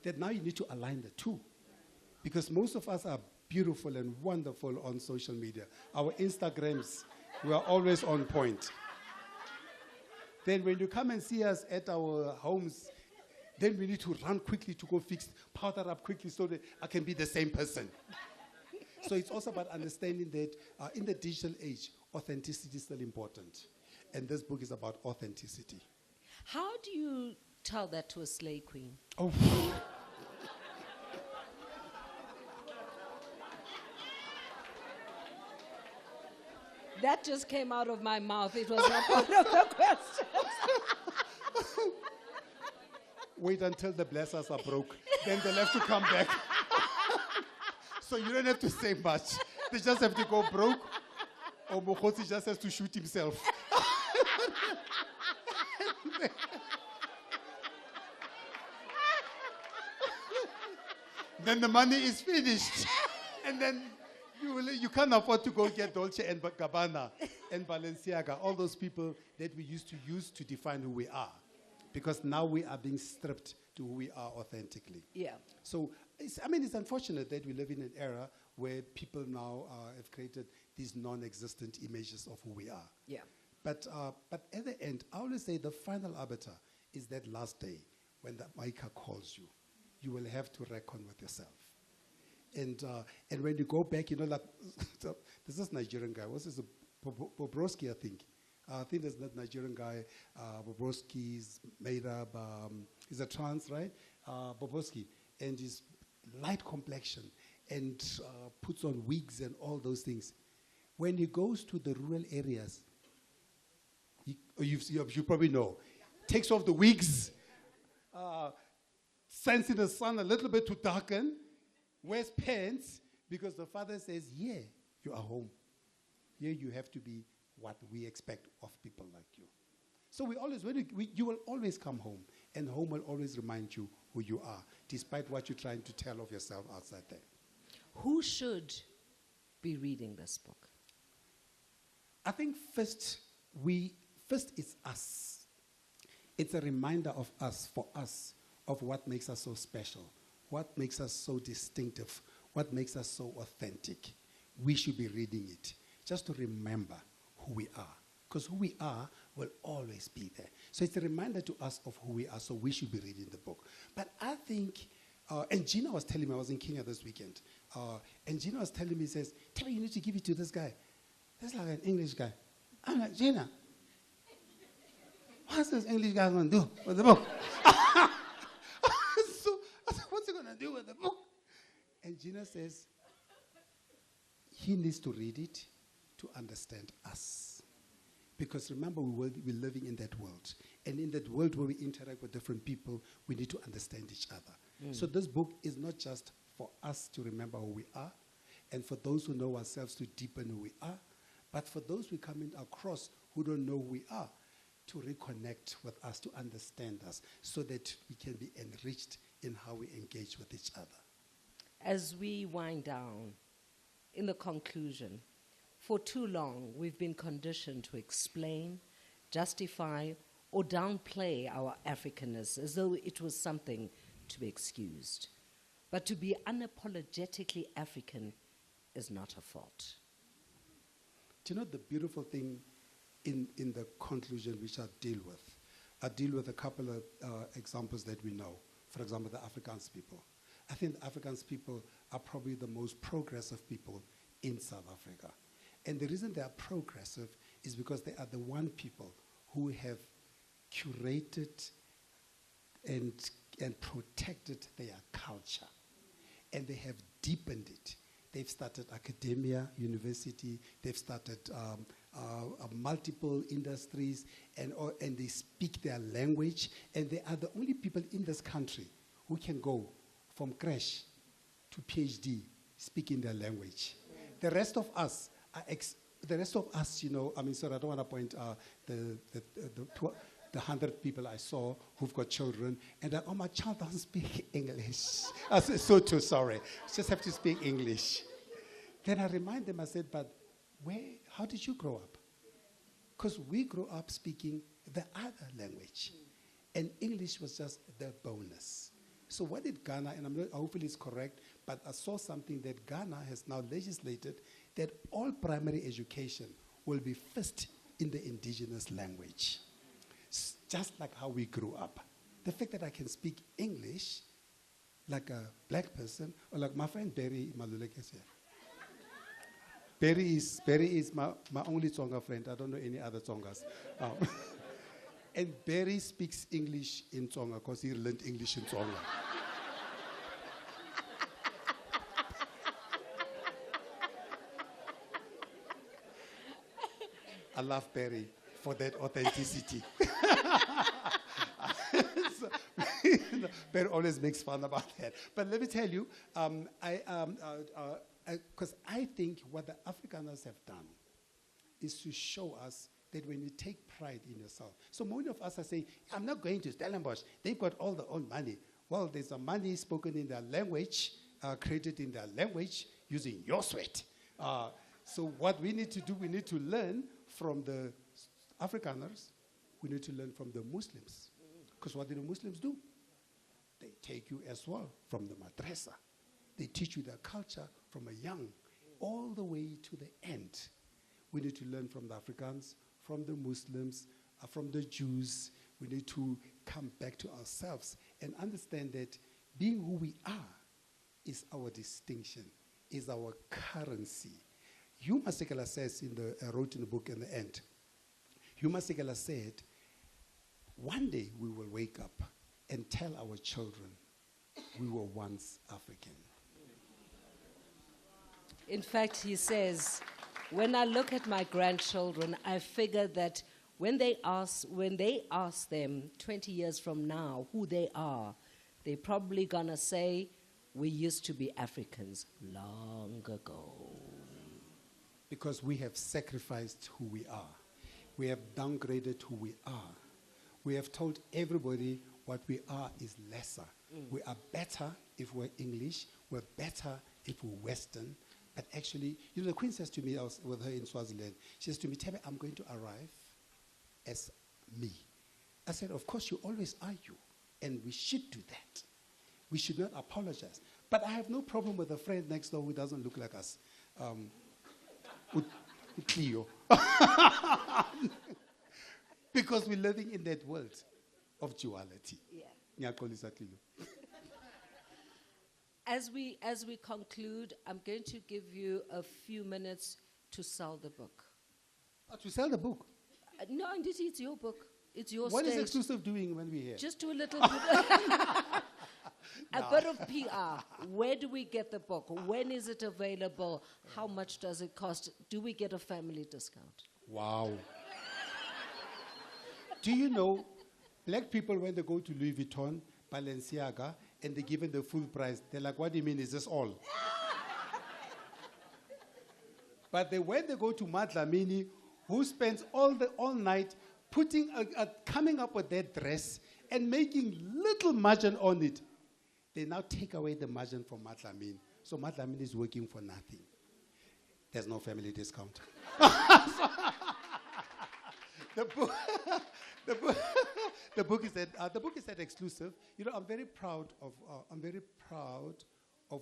That now you need to align the two. Because most of us are beautiful and wonderful on social media. Our Instagrams, we are always on point. Then when you come and see us at our homes, then we need to run quickly to go powder up quickly so that I can be the same person. So it's also about understanding that in the digital age, authenticity is still important. And this book is about authenticity. How do you tell that to a slay queen? Oh. That just came out of my mouth. It was not part of the question. Wait until the blessers are broke. Then they'll have to come back. So you don't have to say much. They just have to go broke, or Mokhosi just has to shoot himself. Then the money is finished. And then you can't afford to go get Dolce and Gabbana and Balenciaga, all those people that we used to use to define who we are. Because now we are being stripped to who we are authentically. Yeah. So, it's unfortunate that we live in an era where people now have created these non-existent images of who we are. Yeah. But at the end, I always say the final arbiter is that last day when the Maika calls you. You will have to reckon with yourself. And when you go back, like, there's this Nigerian guy, what's his, Bobrovsky, I think. I think there's that Nigerian guy, Bobrovsky's made up, he's a trans, right? Bobrovsky, and he's light complexion and puts on wigs and all those things. When he goes to the rural areas, you probably know, takes off the wigs, stands in the sun a little bit to darken, wears pants, because the father says, yeah, you are home. Here you have to be what we expect of people like you. So we always, you will always come home, and home will always remind you who you are, despite what you're trying to tell of yourself outside there. Who should be reading this book? I think first it's us. It's a reminder of us, for us, of what makes us so special, what makes us so distinctive, what makes us so authentic. We should be reading it just to remember who we are, because who we are will always be there. So it's a reminder to us of who we are, so we should be reading the book. But I think, and Gina was telling me, I was in Kenya this weekend, and Gina was telling me, says, Terry, you need to give it to this guy. That's like an English guy. I'm like, Gina, what's this English guy going to do with the book? So I said, what's he going to do with the book? And Gina says, he needs to read it to understand us. Because remember, we're living in that world. And in that world where we interact with different people, we need to understand each other. So this book is not just for us to remember who we are, and for those who know ourselves to deepen who we are, but for those we come in across who don't know who we are, to reconnect with us, to understand us, so that we can be enriched in how we engage with each other. As we wind down, in the conclusion, for too long we've been conditioned to explain, justify, or downplay our Africanness as though it was something to be excused. But to be unapologetically African is not a fault. Do you know the beautiful thing in the conclusion which I deal with a couple of examples that we know. For example, the Afrikaans people. I think the Afrikaans people are probably the most progressive people in South Africa. And the reason they are progressive is because they are the one people who have curated and protected their culture. And they have deepened it. They've started academia, university, they've started multiple industries, and they speak their language, and they are the only people in this country who can go from crash to PhD speaking their language. The rest of us you know, I mean, sorry, I don't want to point the 100 people I saw who've got children, and that, oh, my child doesn't speak English. I said, so too sorry. Just have to speak English. Then I remind them, I said, but how did you grow up? Because we grew up speaking the other language. And English was just the bonus. So what did Ghana, and hopefully it's correct, but I saw something that Ghana has now legislated that all primary education will be first in the indigenous language. Just like how we grew up. The fact that I can speak English like a black person, or like my friend Barry Maluleke here. Barry is my only Tsonga friend. I don't know any other Tsongas. And Barry speaks English in Tsonga because he learned English in Tsonga. I love Barry for that authenticity. So, Barry always makes fun about that. But let me tell you, because I think what the Afrikaners have done is to show us that when you take pride in yourself. So many of us are saying, I'm not going to Stellenbosch. They've got all their own money. Well, there's a money spoken in their language, created in their language, using your sweat. So what we need to do, we need to learn from the Afrikaners. We need to learn from the Muslims. Because what do the Muslims do? They take you as well from the madrasa. They teach you their culture from a young all the way to the end. We need to learn from the Africans, from the Muslims, from the Jews. We need to come back to ourselves and understand that being who we are is our distinction, is our currency. Hugh Masekela says wrote in the book in the end, Hugh Masekela said, one day we will wake up and tell our children we were once African. In fact, he says, when I look at my grandchildren, I figure that when they ask them 20 years from now who they are, they're probably gonna say, we used to be Africans long ago. Because we have sacrificed who we are. We have downgraded who we are. We have told everybody what we are is lesser. We are better if we're English. We're better if we're Western. But actually, you know, the Queen says to me, I was with her in Swaziland, she says to me, Tebe, I'm going to arrive as me. I said, of course, you always are you. And we should do that. We should not apologize. But I have no problem with a friend next door who doesn't look like us. Cleo. Because we're living in that world of duality. Yeah. Ngiyaxolisa, Cleo. As we conclude, I'm going to give you a few minutes to sell the book. To sell the book? No, indeed, it's your book. It's your What stage. is Exclusive doing when we're here? Just do a little bit. A bit of PR. Where do we get the book? When is it available? How much does it cost? Do we get a family discount? Wow. Do you know, black people, when they go to Louis Vuitton, Balenciaga, and they're given the full price, they're like, what do you mean, is this all? But when they go to Madlamini, who spends all night coming up with that dress and making little margin on it, they now take away the margin from Madlamini. So Madlamini is working for nothing. There's no family discount. The book is at Exclusive. You know, I'm very proud of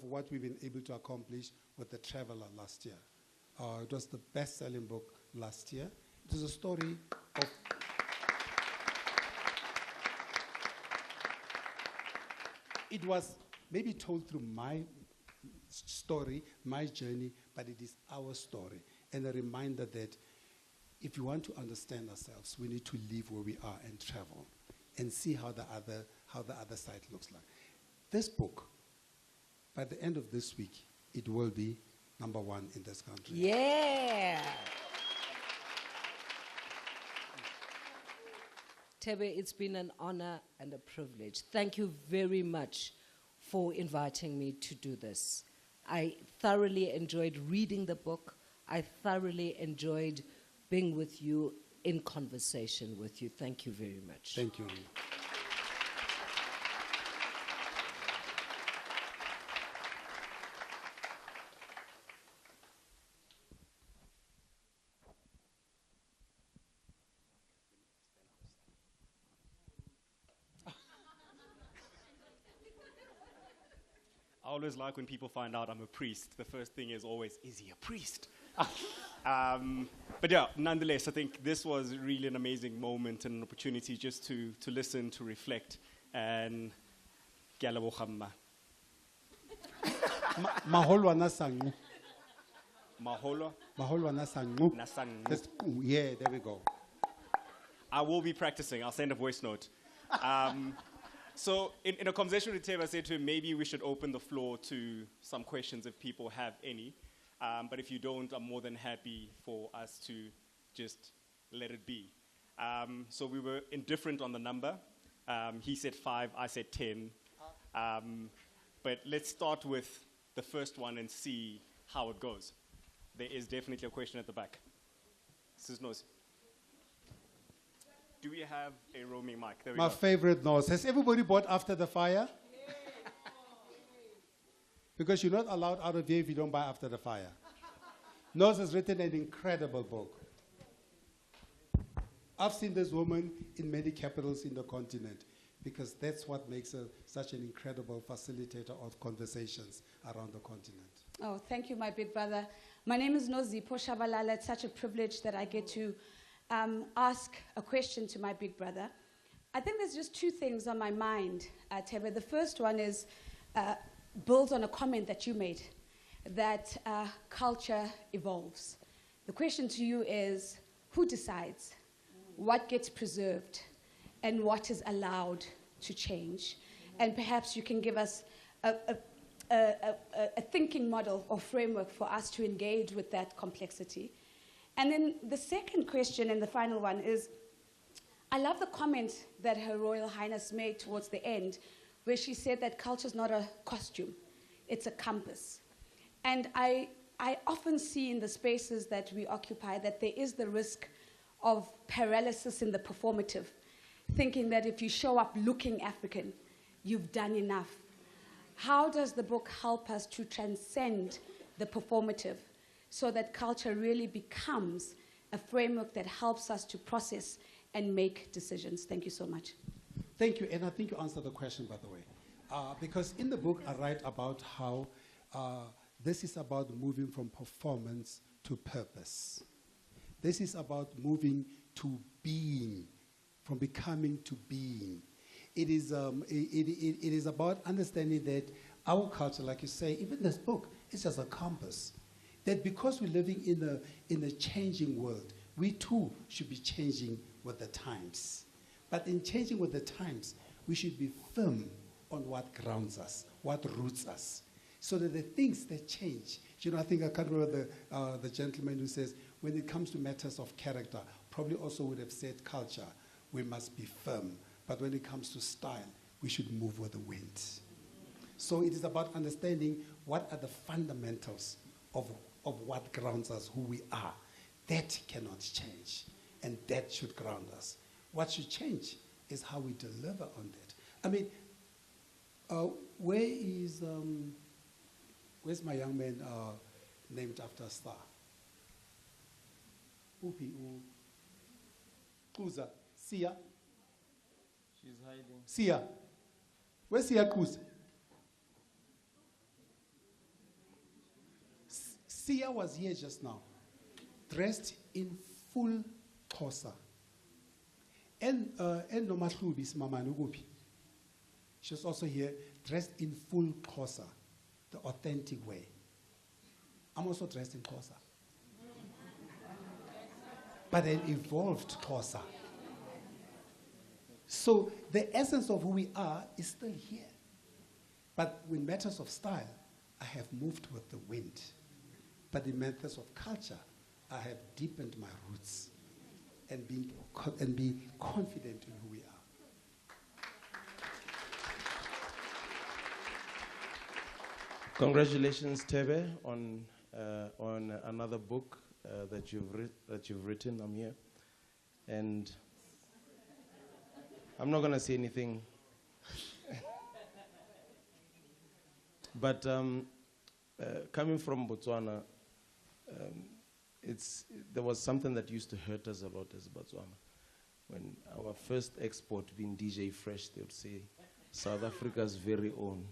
what we've been able to accomplish with The Traveler last year. It was the best-selling book last year. It was a story of it was maybe told through my story, my journey, but it is our story, and a reminder that if you want to understand ourselves, we need to live where we are and travel and see how the other side looks like. This book, by the end of this week, it will be #1 in this country. Yeah. Tebe, it's been an honor and a privilege. Thank you very much for inviting me to do this. I thoroughly enjoyed reading the book. I thoroughly enjoyed being with you in conversation with you. Thank you very much. Thank you. I always like when people find out I'm a priest. The first thing is always, is he a priest? But yeah, nonetheless, I think this was really an amazing moment and an opportunity just to listen, to reflect, and Gyalabokhamma. Maholwana sangu. Maholo Maholwana sangu. Nasangu. Yeah, there we go. I will be practicing. I'll send a voice note. So in a conversation with Tebe, I said to him, maybe we should open the floor to some questions if people have any. But if you don't, I'm more than happy for us to just let it be. So we were indifferent on the number. He said 5, I said 10. But let's start with the first one and see how it goes. There is definitely a question at the back. Sis Nose. Do we have a roaming mic? There we My go. favorite nose. Has everybody bought After the Fire? Because you're not allowed out of here if you don't buy After the Fire. Nose has written an incredible book. I've seen this woman in many capitals in the continent because that's what makes her such an incredible facilitator of conversations around the continent. Oh, thank you, my big brother. My name is Nozipho Shabalala. It's such a privilege that I get to ask a question to my big brother. I think there's just two things on my mind, Tebe. The first one is build on a comment that you made, that culture evolves. The question to you is, who decides what gets preserved and what is allowed to change. And perhaps you can give us a thinking model or framework for us to engage with that complexity. And then the second question and the final one is, I love the comment that Her Royal Highness made towards the end, where she said that culture is not a costume, it's a compass. And I often see in the spaces that we occupy that there is the risk of paralysis in the performative, thinking that if you show up looking African, you've done enough. How does the book help us to transcend the performative so that culture really becomes a framework that helps us to process and make decisions? Thank you so much. Thank you, and I think you answered the question, by the way. Because in the book, I write about how this is about moving from performance to purpose. This is about moving to being, from becoming to being. It is about understanding that our culture, like you say, even this book, is just a compass. That because we're living in a changing world, we too should be changing with the times. But in changing with the times, we should be firm on what grounds us, what roots us, so that the things that change. You know, I think I can't remember the gentleman who says, when it comes to matters of character, probably also would have said culture, we must be firm. But when it comes to style, we should move with the wind. So it is about understanding what are the fundamentals of what grounds us, who we are. That cannot change, and that should ground us. What should change is how we deliver on that. I mean, where's my young man named after a star? Upi, Kuza, Sia. She's hiding. Sia. Where's Sia Kuza? Sia was here just now, dressed in full Xhosa. And Nomahlubi is Mama Nugupi. She was also here, dressed in full Xhosa, the authentic way. I'm also dressed in Xhosa. But an evolved Xhosa. So the essence of who we are is still here. But in matters of style, I have moved with the wind. But in matters of culture, I have deepened my roots and be confident in who we are. Congratulations, Tebe, on another book that you've written. I'm here, and I'm not going to say anything. But coming from Botswana, there was something that used to hurt us a lot as Botswana. When our first export being DJ Fresh, they would say, South Africa's very own.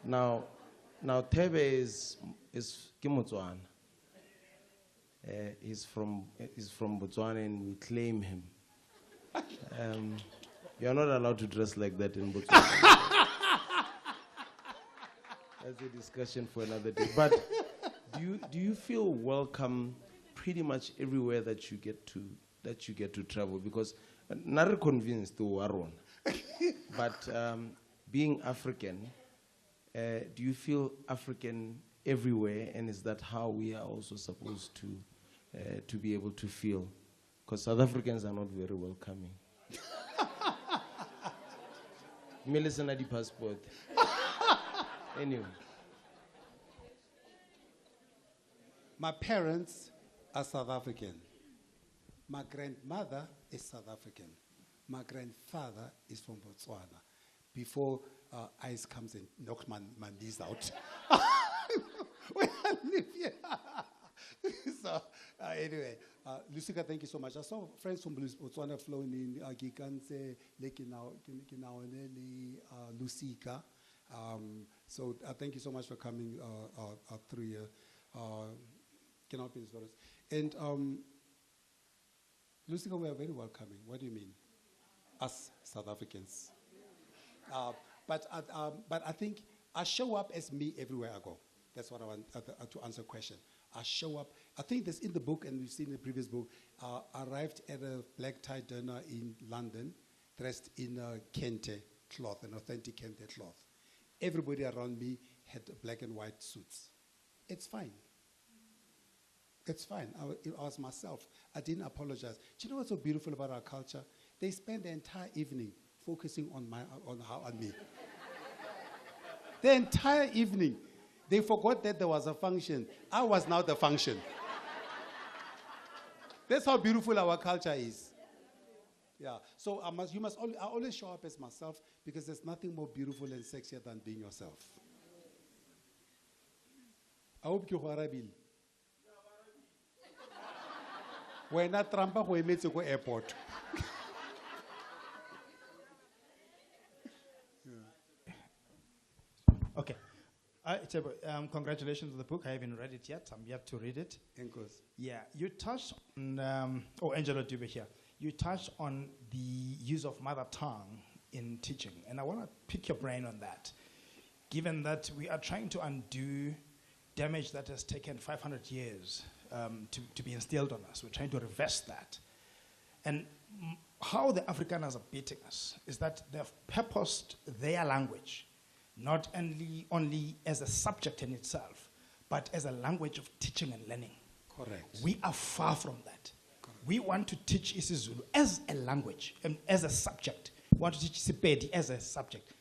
Now Tebe is Botswana. He's from Botswana, and we claim him. You're not allowed to dress like that in Botswana. That's a discussion for another day. But do you feel welcome pretty much everywhere that you get to travel? Because not convinced to Aron, but being African, do you feel African everywhere? And is that how we are also supposed to be able to feel? Because South Africans are not very welcoming. Millicent had the passport. Anyway. My parents are South African. My grandmother is South African. My grandfather is from Botswana. Before ICE comes and knocks my knees out. When I live here. So, anyway, Lusika, thank you so much. I saw friends from Botswana flowing in Gikanse, Lusika. So thank you so much for coming through here. And Lusika, we are very welcoming. What do you mean? Us South Africans. But I think I show up as me everywhere I go. That's what I want to answer a question. I show up. I think that's in the book, and we've seen in the previous book. Arrived at a black tie dinner in London, dressed in a kente cloth, an authentic kente cloth. Everybody around me had black and white suits. It's fine. It's fine. I was myself. I didn't apologize. Do you know what's so beautiful about our culture? They spend the entire evening focusing on me. The entire evening. They forgot that there was a function. I was now the function. That's how beautiful our culture is. Yeah. So I always show up as myself, because there's nothing more beautiful and sexier than being yourself. I hope you are able. When I trampa go emetse go airport. Okay. Congratulations on the book. I haven't read it yet. I'm yet to read it. Enkos. Yeah, you touched on, Angelo Dube here. You touched on the use of mother tongue in teaching, and I want to pick your brain on that. Given that we are trying to undo damage that has taken 500 years to be instilled on us, we're trying to reverse that. And how the Afrikaners are beating us is that they've purposed their language not only as a subject in itself, but as a language of teaching and learning. Correct. We are far from that. Correct. We want to teach isiZulu as a language and as a subject. We want to teach Sepedi as a subject.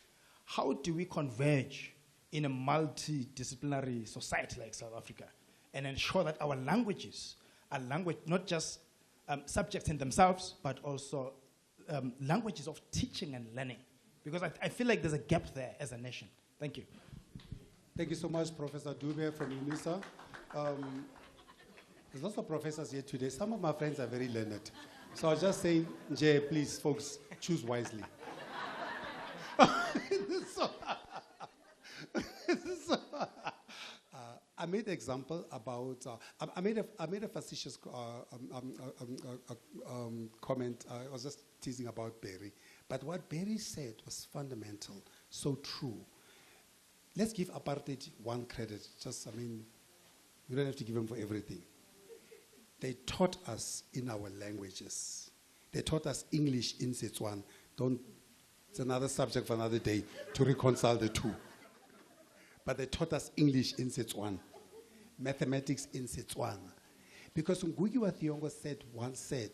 How do we converge in a multidisciplinary society like South Africa and ensure that our languages are language, not just subjects in themselves, but also languages of teaching and learning? Because I feel like there's a gap there as a nation. Thank you. Thank you so much, Professor Dube from UNISA. There's lots of professors here today. Some of my friends are very learned. So I was just saying, Jay, please, folks, choose wisely. I made an example about, I made a facetious comment. I was just teasing about Barry. But what Barry said was fundamental, so true. Let's give apartheid one credit. We don't have to give them for everything. They taught us in our languages. They taught us English in Setswana. It's another subject for another day to reconcile the two. But they taught us English in Setswana, mathematics in Setswana. Because Ngugi wa Thiong'o once said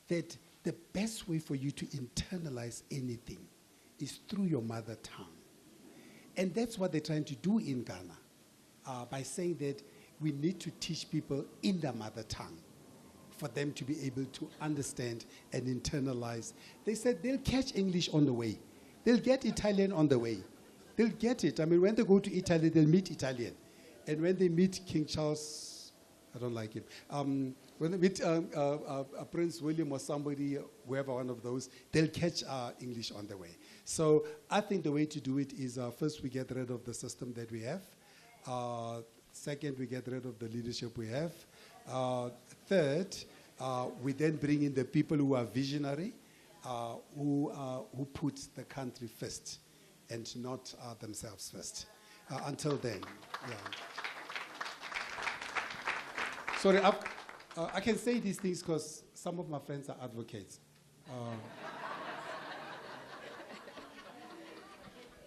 that the best way for you to internalize anything is through your mother tongue. And that's what they're trying to do in Ghana by saying that we need to teach people in their mother tongue for them to be able to understand and internalize. They said they'll catch English on the way. They'll get Italian on the way. They'll get it. When they go to Italy, they'll meet Italian. And when they meet King Charles, I don't like him. When they meet Prince William or somebody, whoever one of those, they'll catch English on the way. So I think the way to do it is first we get rid of the system that we have. Second, we get rid of the leadership we have. Third, we then bring in the people who are visionary, who put the country first and not themselves first. Until then, yeah. Sorry, I can say these things because some of my friends are advocates.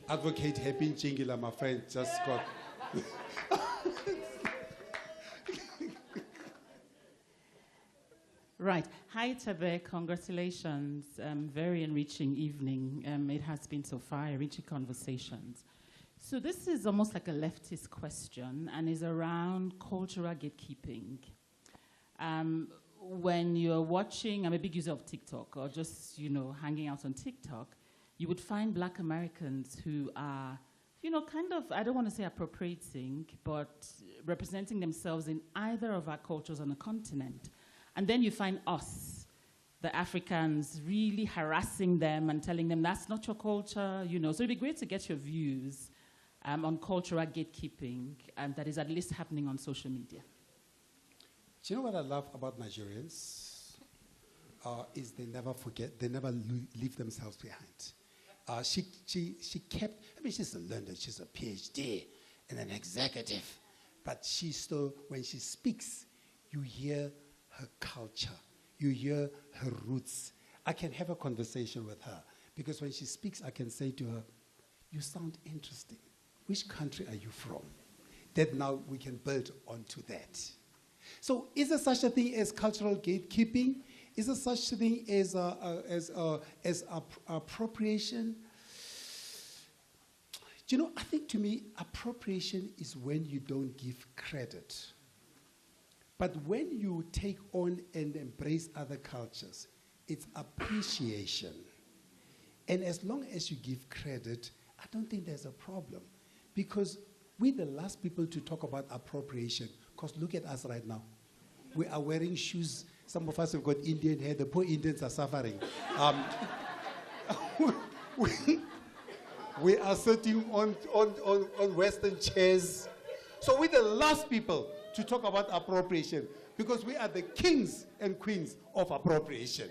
Advocate Happy Chingila, my friend, just got... Right. Hi, Tebe. Congratulations. Very enriching evening. It has been so far, enriching conversations. So this is almost like a leftist question and is around cultural gatekeeping. When you're watching, I'm a big user of TikTok or just, hanging out on TikTok, you would find Black Americans who are, kind of, I don't want to say appropriating, but representing themselves in either of our cultures on the continent. And then you find us, the Africans, really harassing them and telling them that's not your culture, So it'd be great to get your views on cultural gatekeeping that is at least happening on social media. Do you know what I love about Nigerians? Is they never forget, they never leave themselves behind. She kept, she's a learner, she's a PhD, and an executive. But she still, when she speaks, you hear her culture. You hear her roots. I can have a conversation with her because when she speaks, I can say to her, you sound interesting. Which country are you from? That now we can build onto that. So is there such a thing as cultural gatekeeping? Is there such a thing as appropriation? Do you know, I think to me, appropriation is when you don't give credit. But when you take on and embrace other cultures, it's appreciation. And as long as you give credit, I don't think there's a problem. Because we're the last people to talk about appropriation. Because look at us right now. We are wearing shoes. Some of us have got Indian hair. The poor Indians are suffering. We are sitting on Western chairs. So we're the last people to talk about appropriation because we are the kings and queens of appropriation.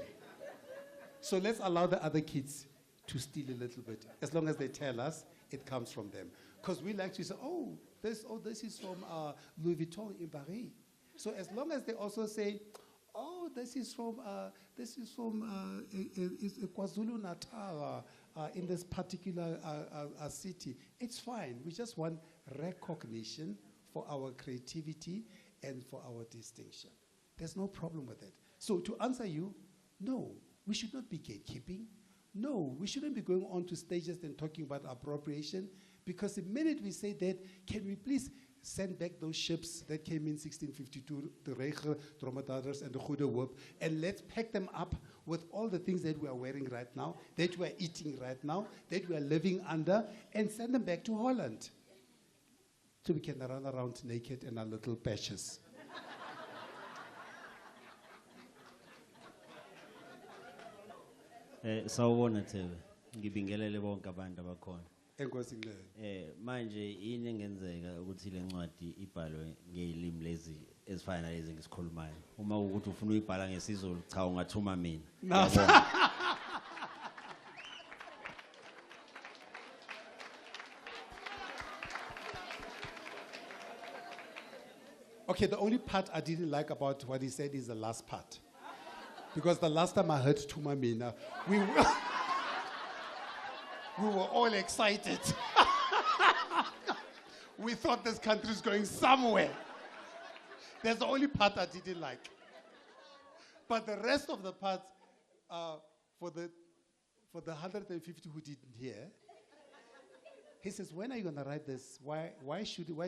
So let's allow the other kids to steal a little bit. As long as they tell us, it comes from them. Because we like to say, this is from Louis Vuitton in Paris. So as long as they also say, this is from KwaZulu-Natal in this particular city, it's fine. We just want recognition for our creativity and for our distinction. There's no problem with it. So to answer you, no, we should not be gatekeeping. No, we shouldn't be going on to stages and talking about appropriation, because the minute we say that, can we please send back those ships that came in 1652, the Reiger, Dromedaris, and the Goede Hoop, and let's pack them up with all the things that we are wearing right now, that we are eating right now, that we are living under, and send them back to Holland. So we can run around naked in our little patches. Sawubona Thebe, ngibingelele bonke abantu abakhona. Enkosi ngile. Manje yini engenzeka ukuthi le ncwadi ibhalwe ngelimi lezi ezifana nalezi ngisikhulumayo. Uma ukuthi ufuna uyibhala ngesizulu cha ungathuma mina. Okay, the only part I didn't like about what he said is the last part. Because the last time I heard Tuma Mina, we were all excited. We thought this country is going somewhere. That's the only part I didn't like. But the rest of the parts, for the 150 who didn't hear, he says, when are you going to write this? Why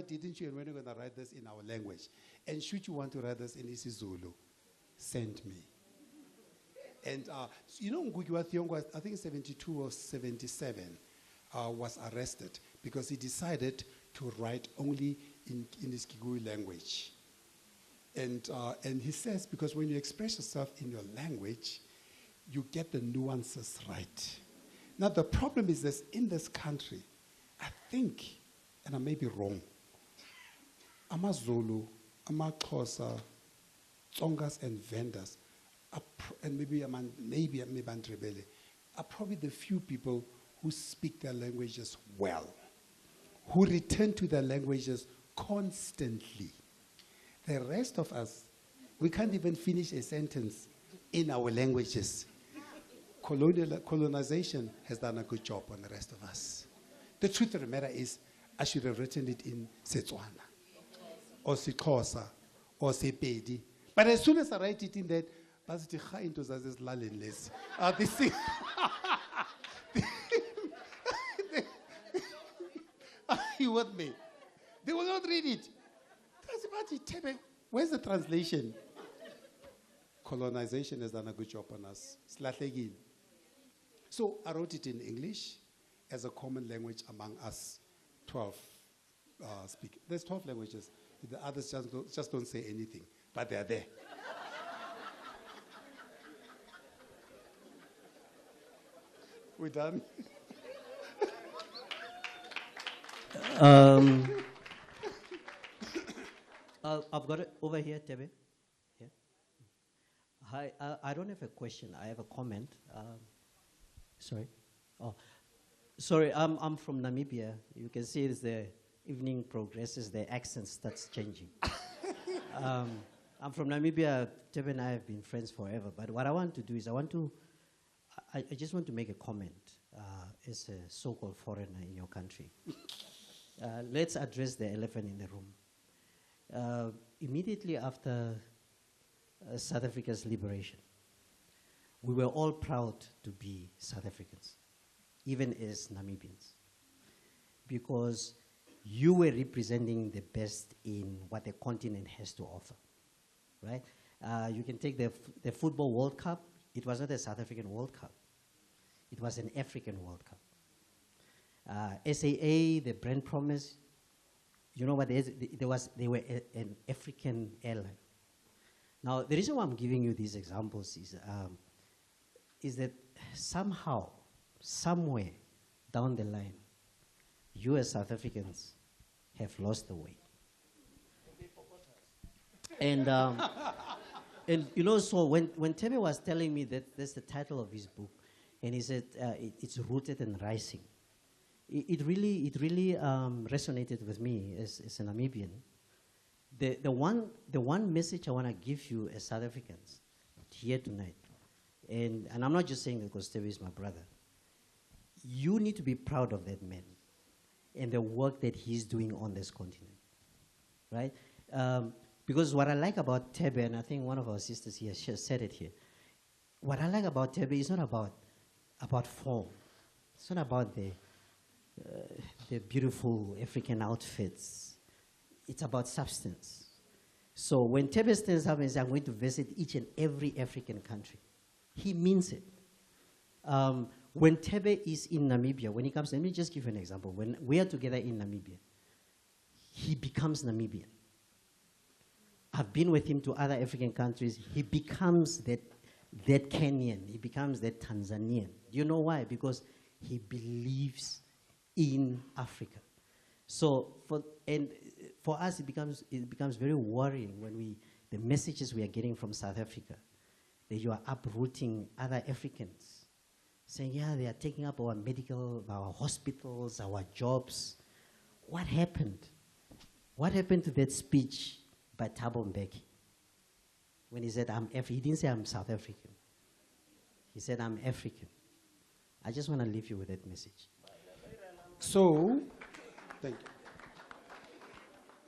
didn't you, and when are you going to write this in our language? And should you want to write this in isiZulu, send me. And you know, Ngugi Thiong'o, I think 72 or 77, was arrested because he decided to write only in his Kikuyu language. And he says, because when you express yourself in your language, you get the nuances right. Now the problem is this, in this country, I think, and I may be wrong, AmaZulu, AmaXhosa, Tsongas and Vendas, and maybe Andrebele, are probably the few people who speak their languages well, who return to their languages constantly. The rest of us, we can't even finish a sentence in our languages. Colonization has done a good job on the rest of us. The truth of the matter is, I should have written it in Setswana, or Sixhosa, or Sepedi. But as soon as I write it in that, this thing. Are you with me? They will not read it. Where's the translation? Colonization has done a good job on us. So I wrote it in English as a common language among us 12 speakers. There's 12 languages. The others just don't say anything, but they're there. We're done. I've got it over here, Tebe. Yeah. Hi, I don't have a question. I have a comment. Sorry. Oh, sorry. I'm from Namibia. You can see it's there evening progresses, their accent starts changing. I'm from Namibia. Tebe and I have been friends forever. But what I want to do is I just want to make a comment as a so-called foreigner in your country. Let's address the elephant in the room. Immediately after South Africa's liberation, we were all proud to be South Africans, even as Namibians, because you were representing the best in what the continent has to offer, right? You can take the Football World Cup. It was not a South African World Cup. It was an African World Cup. SAA, the brand promise, you know what, they were an African airline. Now, the reason why I'm giving you these examples is that somehow, somewhere down the line, you as South Africans have lost the way. And, and you know, so when Tebe was telling me that that's the title of his book, and he said it's rooted and rising, it really resonated with me as a Namibian. The one message I want to give you as South Africans here tonight, and I'm not just saying that because Tebe is my brother, you need to be proud of that man and the work that he's doing on this continent, right? Because what I like about Tebe, and I think one of our sisters here said it here, what I like about Tebe is not about form. It's not about the beautiful African outfits. It's about substance. So when Tebe stands up and says, I'm going to visit each and every African country, he means it. When Tebe is in Namibia, when he comes, let me just give you an example. When we are together in Namibia, he becomes Namibian. I've been with him to other African countries. He becomes that Kenyan. He becomes that Tanzanian. Do you know why? Because he believes in Africa. So for us, it becomes very worrying when the messages we are getting from South Africa, that you are uprooting other Africans, saying, yeah, they are taking up our hospitals, our jobs. What happened? What happened to that speech by Thabo Mbeki when he said, he didn't say I'm South African. He said, I'm African. I just want to leave you with that message. So, thank you.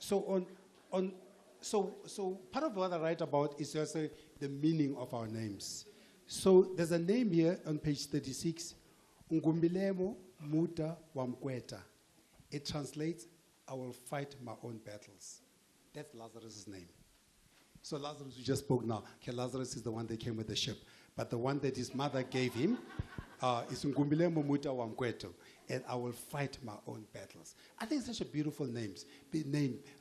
So part of what I write about is also the meaning of our names. So there's a name here on page 36, Ngumbilemo Muta Wamkweta. It translates, I will fight my own battles. That's Lazarus' name. So Lazarus, we just spoke now. Okay, Lazarus is the one that came with the ship. But the one that his mother gave him is Ngumbilemo Muta Wamkweto. And I will fight my own battles. I think it's such a beautiful name,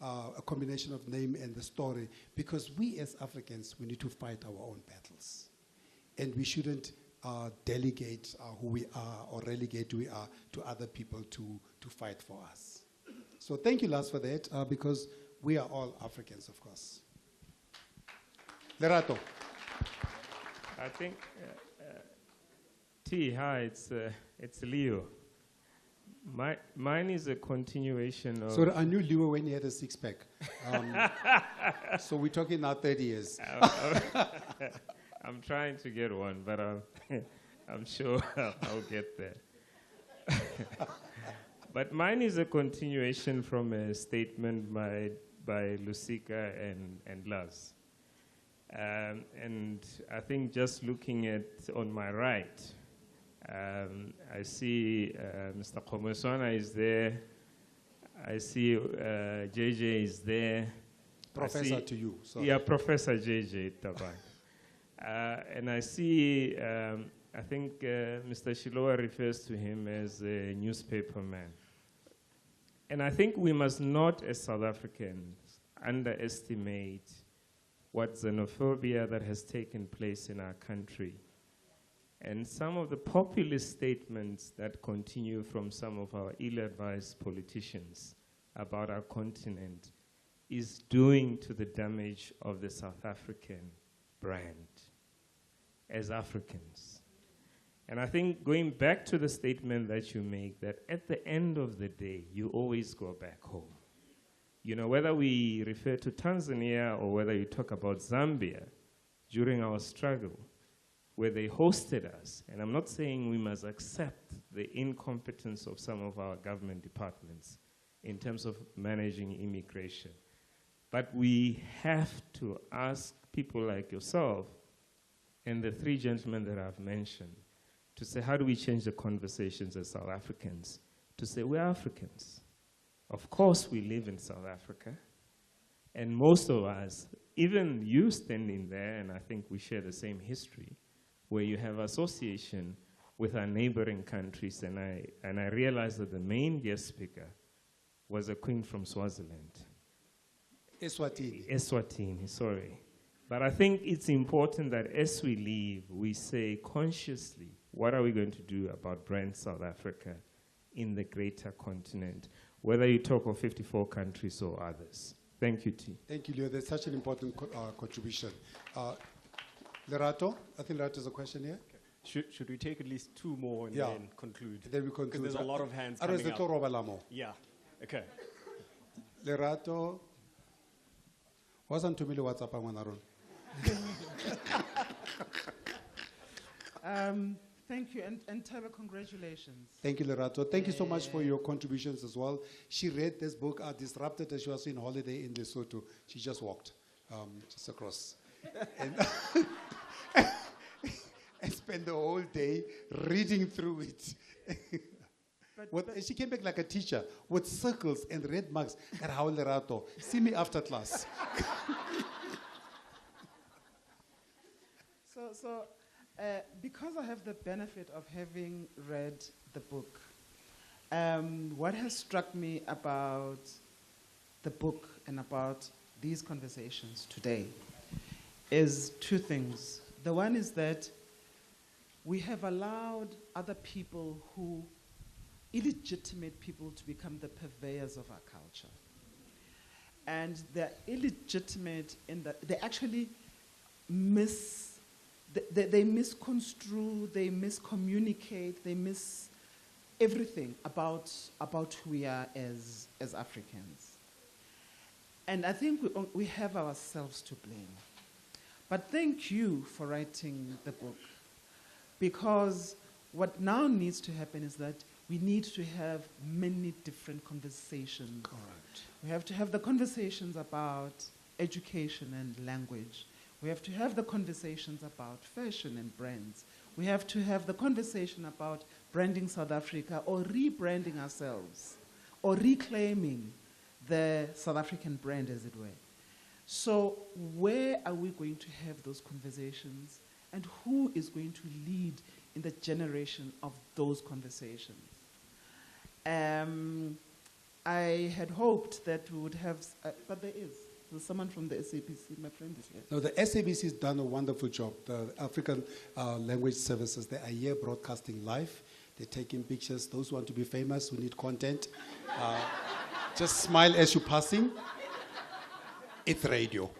a combination of name and the story, because we as Africans, we need to fight our own battles. And we shouldn't delegate who we are or relegate who we are to other people to fight for us. So thank you, Lars, for that, because we are all Africans, of course. Lerato. I think, T, hi, it's Leo. Mine is a continuation of... So I knew Leo when he had a six-pack. So we're talking now 30 years. I'm trying to get one, but I'm sure I'll get there. But mine is a continuation from a statement by Lusika and Lars. And I think just looking at on my right, I see Mr. Komoswana is there. I see JJ is there. Professor to you. Sorry. Yeah, Professor JJ Tabak. And I see, I think Mr. Shilowa refers to him as a newspaper man. And I think we must not, as South Africans, underestimate what xenophobia that has taken place in our country. And some of the populist statements that continue from some of our ill-advised politicians about our continent is doing to the damage of the South African brand as Africans. And I think going back to the statement that you make, that at the end of the day, you always go back home. You know, whether we refer to Tanzania or whether you talk about Zambia, during our struggle, where they hosted us, and I'm not saying we must accept the incompetence of some of our government departments in terms of managing immigration, but we have to ask people like yourself and the three gentlemen that I've mentioned to say, how do we change the conversations as South Africans? To say, we're Africans. Of course we live in South Africa, and most of us, even you standing there, and I think we share the same history, where you have association with our neighboring countries, and I realized that the main guest speaker was a queen from Swaziland. Eswatini, sorry. But I think it's important that as we leave, we say consciously, what are we going to do about brand South Africa in the greater continent, whether you talk of 54 countries or others. Thank you, T. Thank you, Leo. That's such an important contribution. Lerato, I think Lerato has a question here. Okay. Should we take at least two more and then conclude? Then we conclude. Because there's a lot of hands coming up. Yeah, okay. Lerato, wasn't to me WhatsApp Thank you, and Taba, congratulations. Thank you, Lerato. Thank you so much for your contributions as well. She read this book, Disrupted, as she was in holiday in Lesotho. She just walked just across. And spent the whole day reading through it. And she came back like a teacher with circles and red marks at Raul Lerato. See me after class. Because I have the benefit of having read the book, what has struck me about the book and about these conversations today is two things. The one is that we have allowed other people who, illegitimate people, to become the purveyors of our culture. And they're illegitimate in that they actually they misconstrue, they miscommunicate, they miss everything about who we are as Africans. And I think we have ourselves to blame. But thank you for writing the book, because what now needs to happen is that we need to have many different conversations. Correct. We have to have the conversations about education and language. We have to have the conversations about fashion and brands. We have to have the conversation about branding South Africa or rebranding ourselves or reclaiming the South African brand, as it were. So where are we going to have those conversations, and who is going to lead in the generation of those conversations? I had hoped that we would have, but there is. There's someone from the SABC, my friend is here. No, the SABC has done a wonderful job. The African Language Services, they are here broadcasting live. They're taking pictures. Those who want to be famous, who need content, just smile as you're passing. It's radio.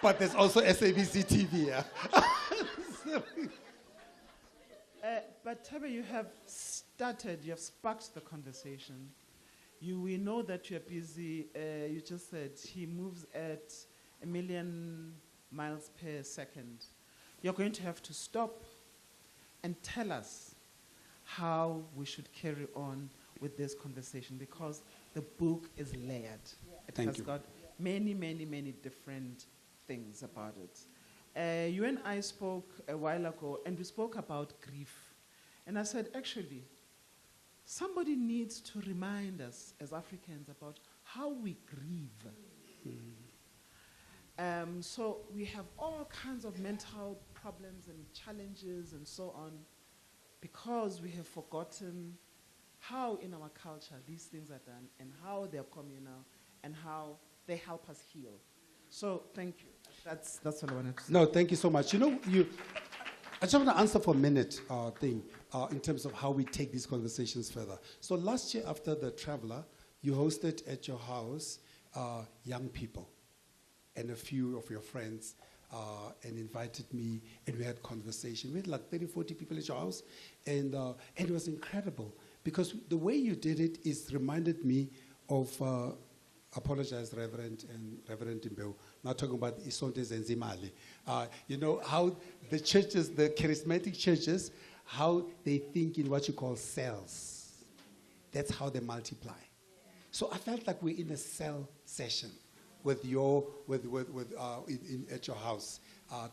But there's also SABC TV. Yeah? But Taba, you have sparked the conversation. We know that you're busy. You just said he moves at 1 million miles per second. You're going to have to stop and tell us how we should carry on with this conversation, because the book is layered. It Thank has you. got many, many, many different things about it. You and I spoke a while ago, and we spoke about grief. And I said, actually, somebody needs to remind us as Africans about how we grieve. So we have all kinds of mental problems and challenges and so on, because we have forgotten how in our culture these things are done and how they're communal and how they help us heal. So thank you. That's what I wanted to say. No, thank you so much. You know, I just want to answer for a minute in terms of how we take these conversations further. So last year after the Traveler, you hosted at your house young people and a few of your friends and invited me, and we had conversation. We had like 30, 40 people at your house, and it was incredible because the way you did it is reminded me of, apologize, Reverend Imbeu, not talking about Isonte Zenzimali. You know, how the churches, the charismatic churches, how they think in what you call cells. That's how they multiply. So I felt like we're in a cell session with at your house,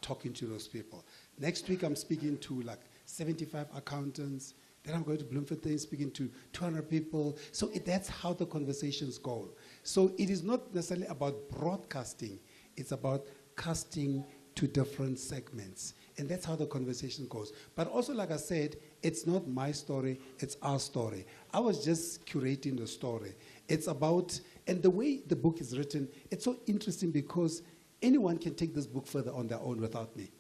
talking to those people. Next week I'm speaking to like 75 accountants. Then I'm going to Bloemfontein speaking to 200 people. So that's how the conversations go. So it is not necessarily about broadcasting. It's about casting to different segments. And that's how the conversation goes. But also, like I said, it's not my story, it's our story. I was just curating the story. It's about, and the way the book is written, it's so interesting because anyone can take this book further on their own without me.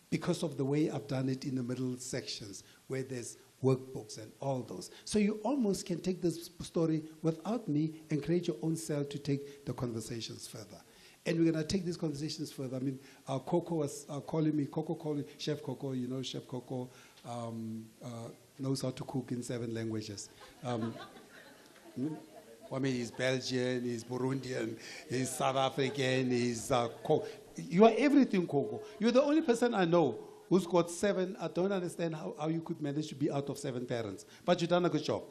Because of the way I've done it in the middle sections, where there's workbooks and all those. So you almost can take this story without me and create your own cell to take the conversations further. And we're going to take these conversations further. I mean, Coco was calling me, Chef Coco, you know, Chef Coco knows how to cook in 7 languages. I mean, he's Belgian, he's Burundian, he's South African, he's... you are everything, Coco. You're the only person I know who's got 7. I don't understand how you could manage to be out of 7 parents. But you've done a good job.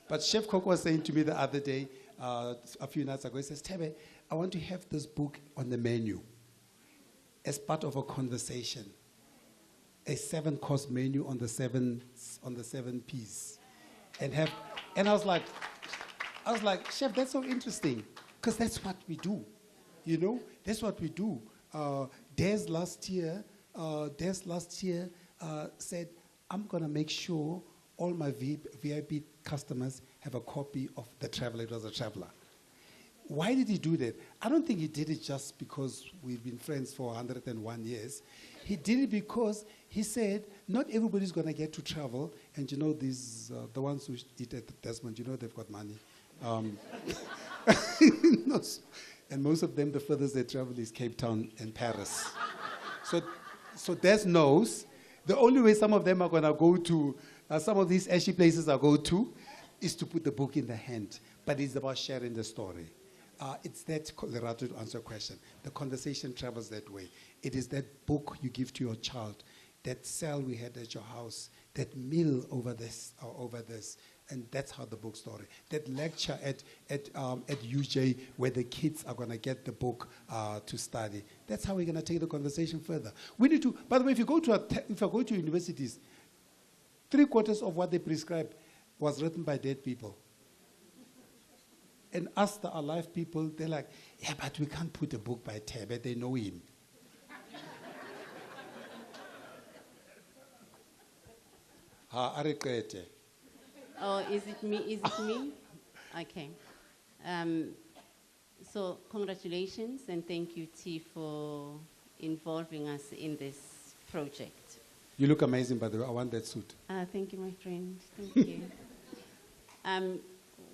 But Chef Coco was saying to me the other day, a few nights ago, he says, Tebe, I want to have this book on the menu as part of a conversation. A 7-course menu on the 7 P's. And I was like, Chef, that's so interesting. Because that's what we do. You know? That's what we do. Des last year said, I'm going to make sure all my VIP customers have a copy of The Traveler. It was a Traveler. Why did he do that? I don't think he did it just because we've been friends for 101 years. He did it because he said, not everybody's going to get to travel. And you know, these, the ones who eat at Desmond, you know they've got money. And most of them, the furthest they travel is Cape Town and Paris. So Des knows the only way some of them are going to go to, some of these ashy places I go to, is to put the book in the hand. But it's about sharing the story. It's that, Lerato, to answer your question. The conversation travels that way. It is that book you give to your child, that cell we had at your house, that meal over this, and that's how the book story. That lecture at UJ where the kids are going to get the book to study. That's how we're going to take the conversation further. We need to, by the way, if you go to universities, 3/4 of what they prescribe was written by dead people. And us, the alive people, they're like, yeah, but we can't put a book by Tebe, they know him. Oh, is it me? Is it me? Okay. So congratulations and thank you, T, for involving us in this project. You look amazing, by the way. I want that suit. Thank you, my friend. Thank you.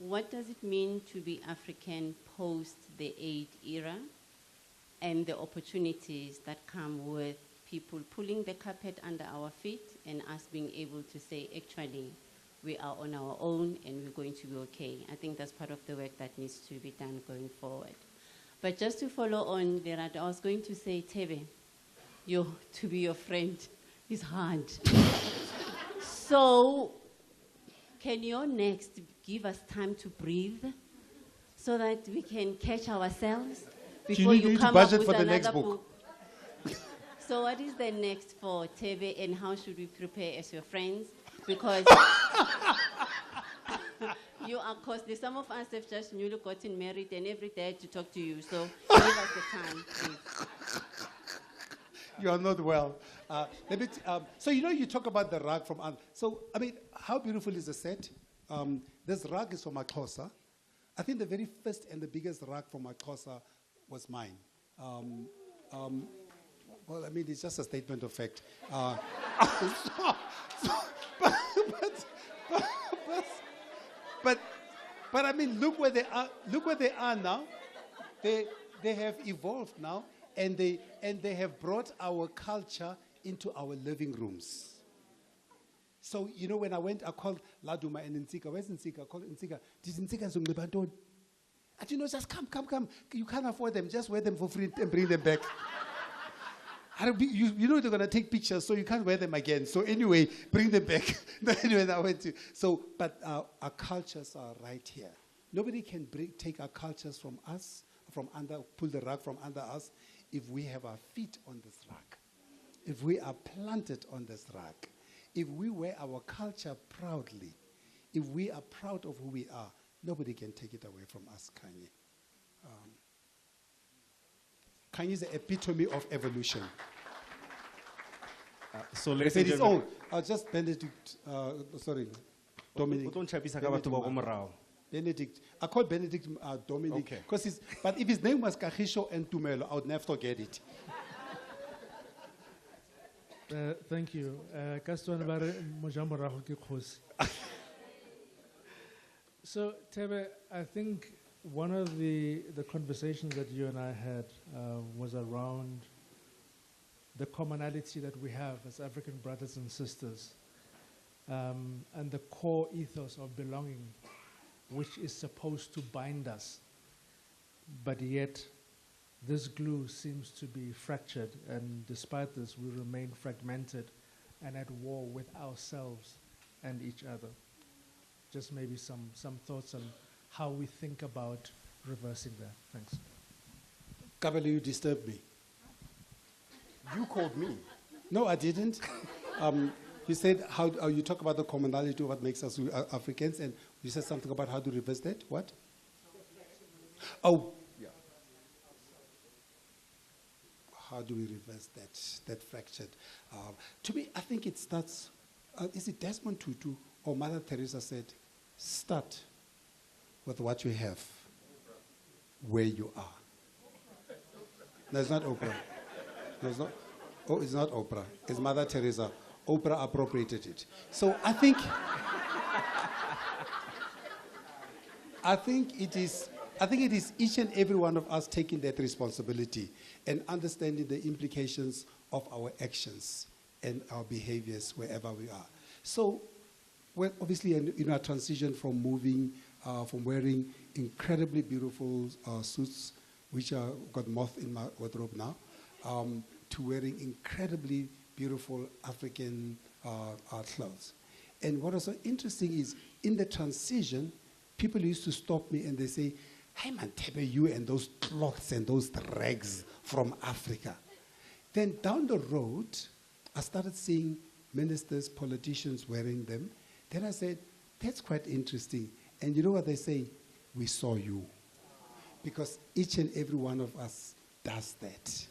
What does it mean to be African post the aid era and the opportunities that come with people pulling the carpet under our feet and us being able to say, actually, we are on our own and we're going to be okay? I think that's part of the work that needs to be done going forward. But just to follow on, Lerato, I was going to say, Tebe, to be your friend is hard. So, can your next give us time to breathe so that we can catch ourselves before you come up with another book? So what is the next for Tebe and how should we prepare as your friends? Because you are costly. Some of us have just newly gotten married and every day to talk to you. So give us the time, please. You are not well. So you know you talk about the rug from... So, I mean, how beautiful is the set? This rug is from Maxhosa. I think the very first and the biggest rug from Maxhosa was mine. Well, I mean, it's just a statement of fact. But I mean, look where they are. Look where they are now. They have evolved now, And they have brought our culture into our living rooms. So, you know, when I went, I called Laduma and Ntsika. Where's Ntsika? I called Ntsika. Did Ntsika Zunglibanton? And you know, just come. You can't afford them. Just wear them for free and bring them back. You know they're going to take pictures, so you can't wear them again. So anyway, bring them back. Anyway, I went to. So, but our cultures are right here. Nobody can take our cultures from us, pull the rug from under us, if we have our feet on this rug. If we are planted on this rug. If we wear our culture proudly, if we are proud of who we are, nobody can take it away from us, Kanye. Kanye is the epitome of evolution. So ladies and gentlemen, just Benedict, Dominic. Benedict. I call Benedict Dominic. Okay. But if his name was Kagisho and Tumelo, I would never forget it. Thank you. So, Tebe, I think one of the conversations that you and I had was around the commonality that we have as African brothers and sisters, and the core ethos of belonging, which is supposed to bind us. But yet, this glue seems to be fractured, and despite this, we remain fragmented and at war with ourselves and each other. Just maybe some thoughts on how we think about reversing that. Thanks. Kabelo, you disturbed me. You called me. No, I didn't. You said how you talk about the commonality of what makes us Africans, and you said something about how to reverse that. What? Oh, yeah. How do we reverse that fractured? To me, I think it starts. Is it Desmond Tutu or Mother Teresa said, "Start with what you have, where you are." No, it's not Oprah. No, it's not. Oh, it's not Oprah. It's Mother Teresa. Oprah appropriated it. So I think it is each and every one of us taking that responsibility and understanding the implications of our actions and our behaviors wherever we are. So, well, obviously, in our transition from from wearing incredibly beautiful suits, which got moth in my wardrobe now, to wearing incredibly beautiful African clothes. And what was so interesting is, in the transition, people used to stop me and they say, "Hey man, Tebe, you and those clothes and those rags from Africa." Then down the road, I started seeing ministers, politicians wearing them. Then I said, that's quite interesting. And you know what they say? We saw you. Because each and every one of us does that.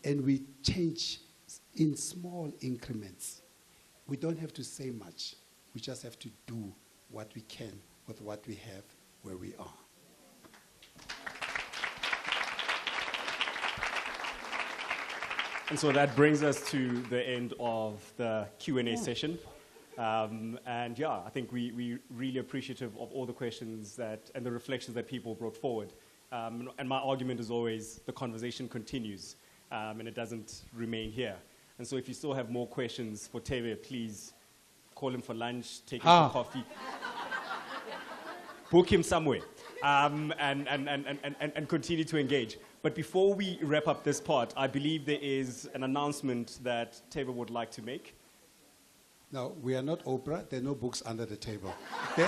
And we change in small increments. We don't have to say much. We just have to do what we can with what we have where we are. And so that brings us to the end of the Q&A session. And yeah, I think we're really appreciative of all the questions and the reflections that people brought forward. And my argument is always the conversation continues, and it doesn't remain here. And so if you still have more questions for Tebe, please call him for lunch, take him for coffee, book him somewhere, and continue to engage. But before we wrap up this part, I believe there is an announcement that Tebe would like to make. No, we are not Oprah. There are no books under the table. They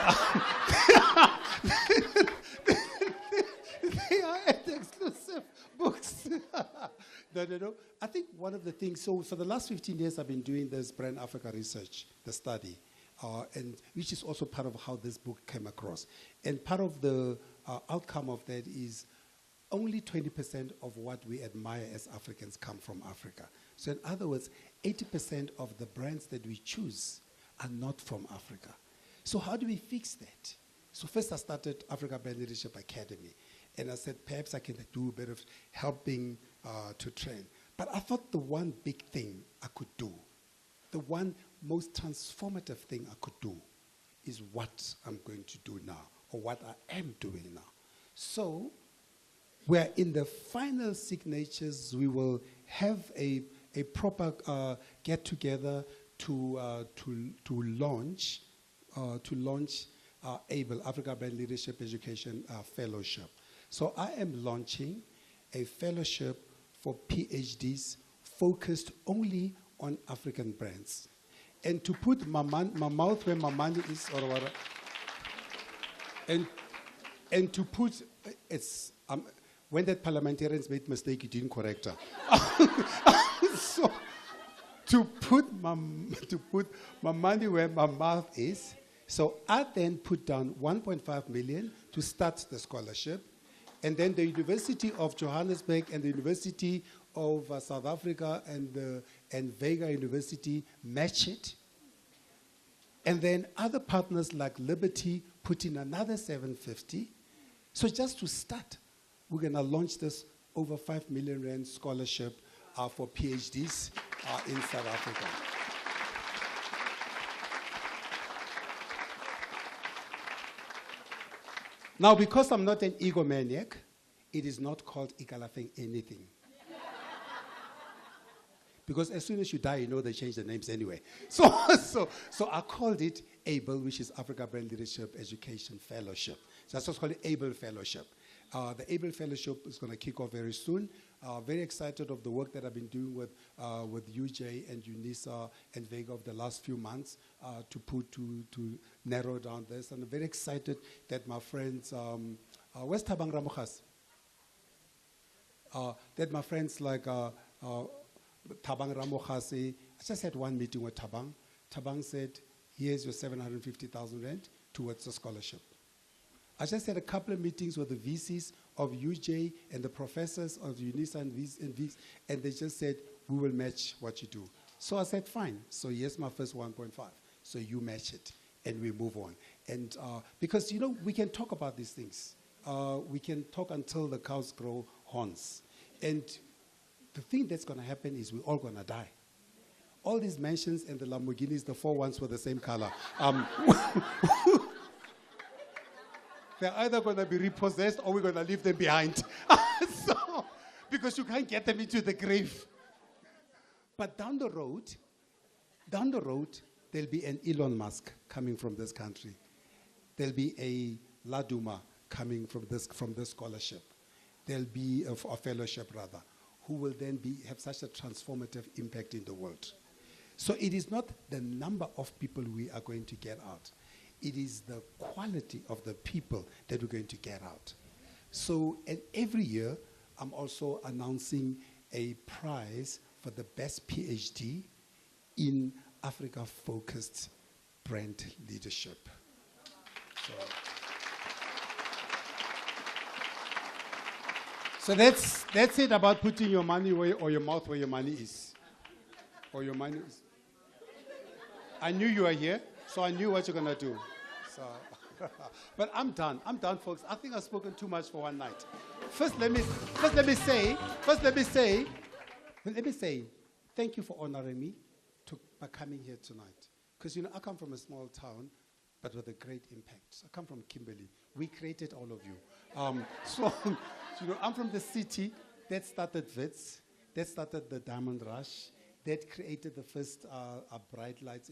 are exclusive books. No. I think one of the things, so for the last 15 years, I've been doing this Brand Africa research, the study, and which is also part of how this book came across. And part of the outcome of that is only 20% of what we admire as Africans come from Africa. So in other words, 80% of the brands that we choose are not from Africa. So how do we fix that? So first I started Africa Brand Leadership Academy. And I said, perhaps I can do a bit of helping to train. But I thought the one big thing I could do, the one most transformative thing I could do is what I'm going to do now, or what I am doing now. So where in the final signatures we will have a proper get-together to launch ABLE, Africa Brand Leadership Education Fellowship. So I am launching a fellowship for PhDs focused only on African brands. And to put my mouth where my money is, or whatever, and to put, it's, when that parliamentarians made mistake, you didn't correct her. So, to put my money where my mouth is, so I then put down 1.5 million to start the scholarship, and then the University of Johannesburg and the University of South Africa and Vega University match it. And then other partners like Liberty put in another 750. So just to start, we're going to launch this over 5 million rand scholarship for PhDs in South Africa. Now, because I'm not an egomaniac, it is not called Ikalafeng anything. Because as soon as you die, you know they change the names anyway. So I called it ABLE, which is Africa Brand Leadership Education Fellowship. So that's what's called the ABLE Fellowship. The ABLE Fellowship is going to kick off very soon. Very excited of the work that I've been doing with UJ and UNISA and Vega over the last few months to narrow down this. And I'm very excited that my friends, where's Thabang Ramokhas? That my friends like Thabang Ramokhase, I just had one meeting with Thabang. Thabang said, here's your 750,000 rand towards the scholarship. I just had a couple of meetings with the VCs of UJ and the professors of UNISA and VCs, and they just said, we will match what you do. So I said, fine. So here's my first 1.5. So you match it, and we move on. And because, you know, we can talk about these things. We can talk until the cows grow horns. And the thing that's going to happen is we're all going to die. All these mansions and the Lamborghinis, the 4 ones were the same color. They're either going to be repossessed or we're going to leave them behind. So, because you can't get them into the grave. But down the road, there'll be an Elon Musk coming from this country. There'll be a Laduma coming from this scholarship. There'll be a fellowship, rather, who will then have such a transformative impact in the world. So it is not the number of people we are going to get out. It is the quality of the people that we're going to get out. So and every year, I'm also announcing a prize for the best PhD in Africa-focused brand leadership. So that's it about putting your money or your mouth where your money is. Or your money is. I knew you were here, so I knew what you're going to do. So, but I'm done, folks. I think I've spoken too much for one night. First, let me say, thank you for honoring me by coming here tonight. Because, you know, I come from a small town, but with a great impact. I come from Kimberley. We created all of you. So, you know, I'm from the city that started WITS, that started the Diamond Rush, that created the first bright lights,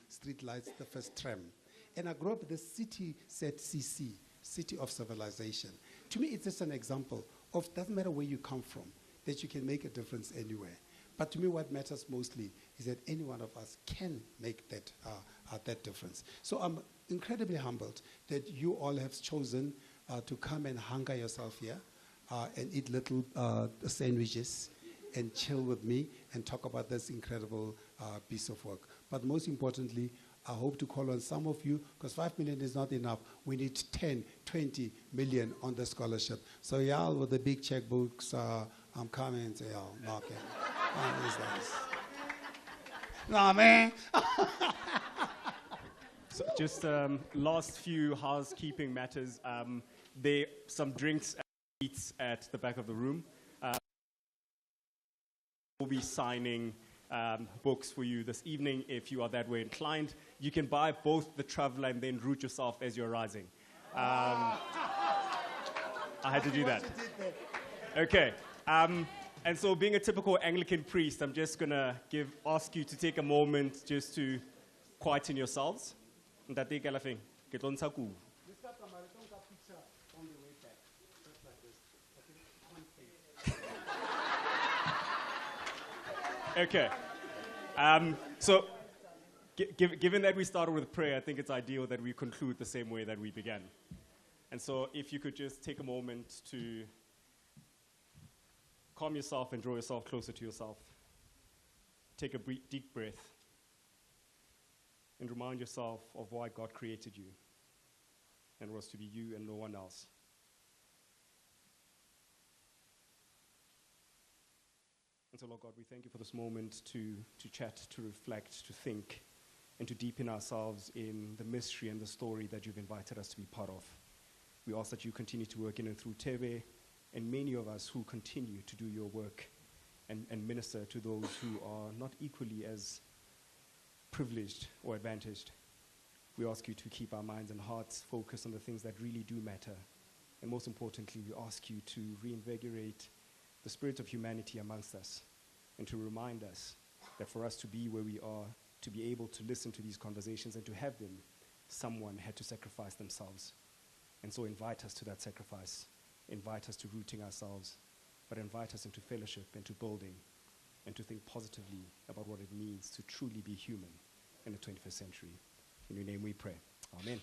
street lights, the first tram. And I grew up, the city said CC, City of Civilization. To me, it's just an example of, doesn't matter where you come from, that you can make a difference anywhere. But to me, what matters mostly is that any one of us can make that difference. So I'm incredibly humbled that you all have chosen to come and hunger yourself here and eat little sandwiches and chill with me and talk about this incredible piece of work. But most importantly, I hope to call on some of you, because 5 million is not enough. We need 10, 20 million on the scholarship. So y'all with the big checkbooks, I'm coming to y'all, knocking. Nah, man. So just last few housekeeping matters. There some drinks and eats at the back of the room. We'll be signing books for you this evening if you are that way inclined. You can buy both the Traveller and then root yourself as you're rising. I had to do that. What you did there. Okay. And so being a typical Anglican priest, I'm just going to ask you to take a moment just to quieten yourselves. Ntate Kalafeng, ke tlo ntsha kubu. Okay. So, given that we started with prayer, I think it's ideal that we conclude the same way that we began. And so, if you could just take a moment to calm yourself and draw yourself closer to yourself. Take a deep breath and remind yourself of why God created you, and it was to be you and no one else. And so, Lord God, we thank you for this moment to chat, to reflect, to think, and to deepen ourselves in the mystery and the story that you've invited us to be part of. We ask that you continue to work in and through Tebe and many of us who continue to do your work and minister to those who are not equally as privileged or advantaged. We ask you to keep our minds and hearts focused on the things that really do matter. And most importantly, we ask you to reinvigorate the spirit of humanity amongst us and to remind us that for us to be where we are, to be able to listen to these conversations and to have them, someone had to sacrifice themselves. And so invite us to that sacrifice. Invite us to rooting ourselves, but invite us into fellowship, into building, and to think positively about what it means to truly be human in the 21st century. In your name we pray. Amen.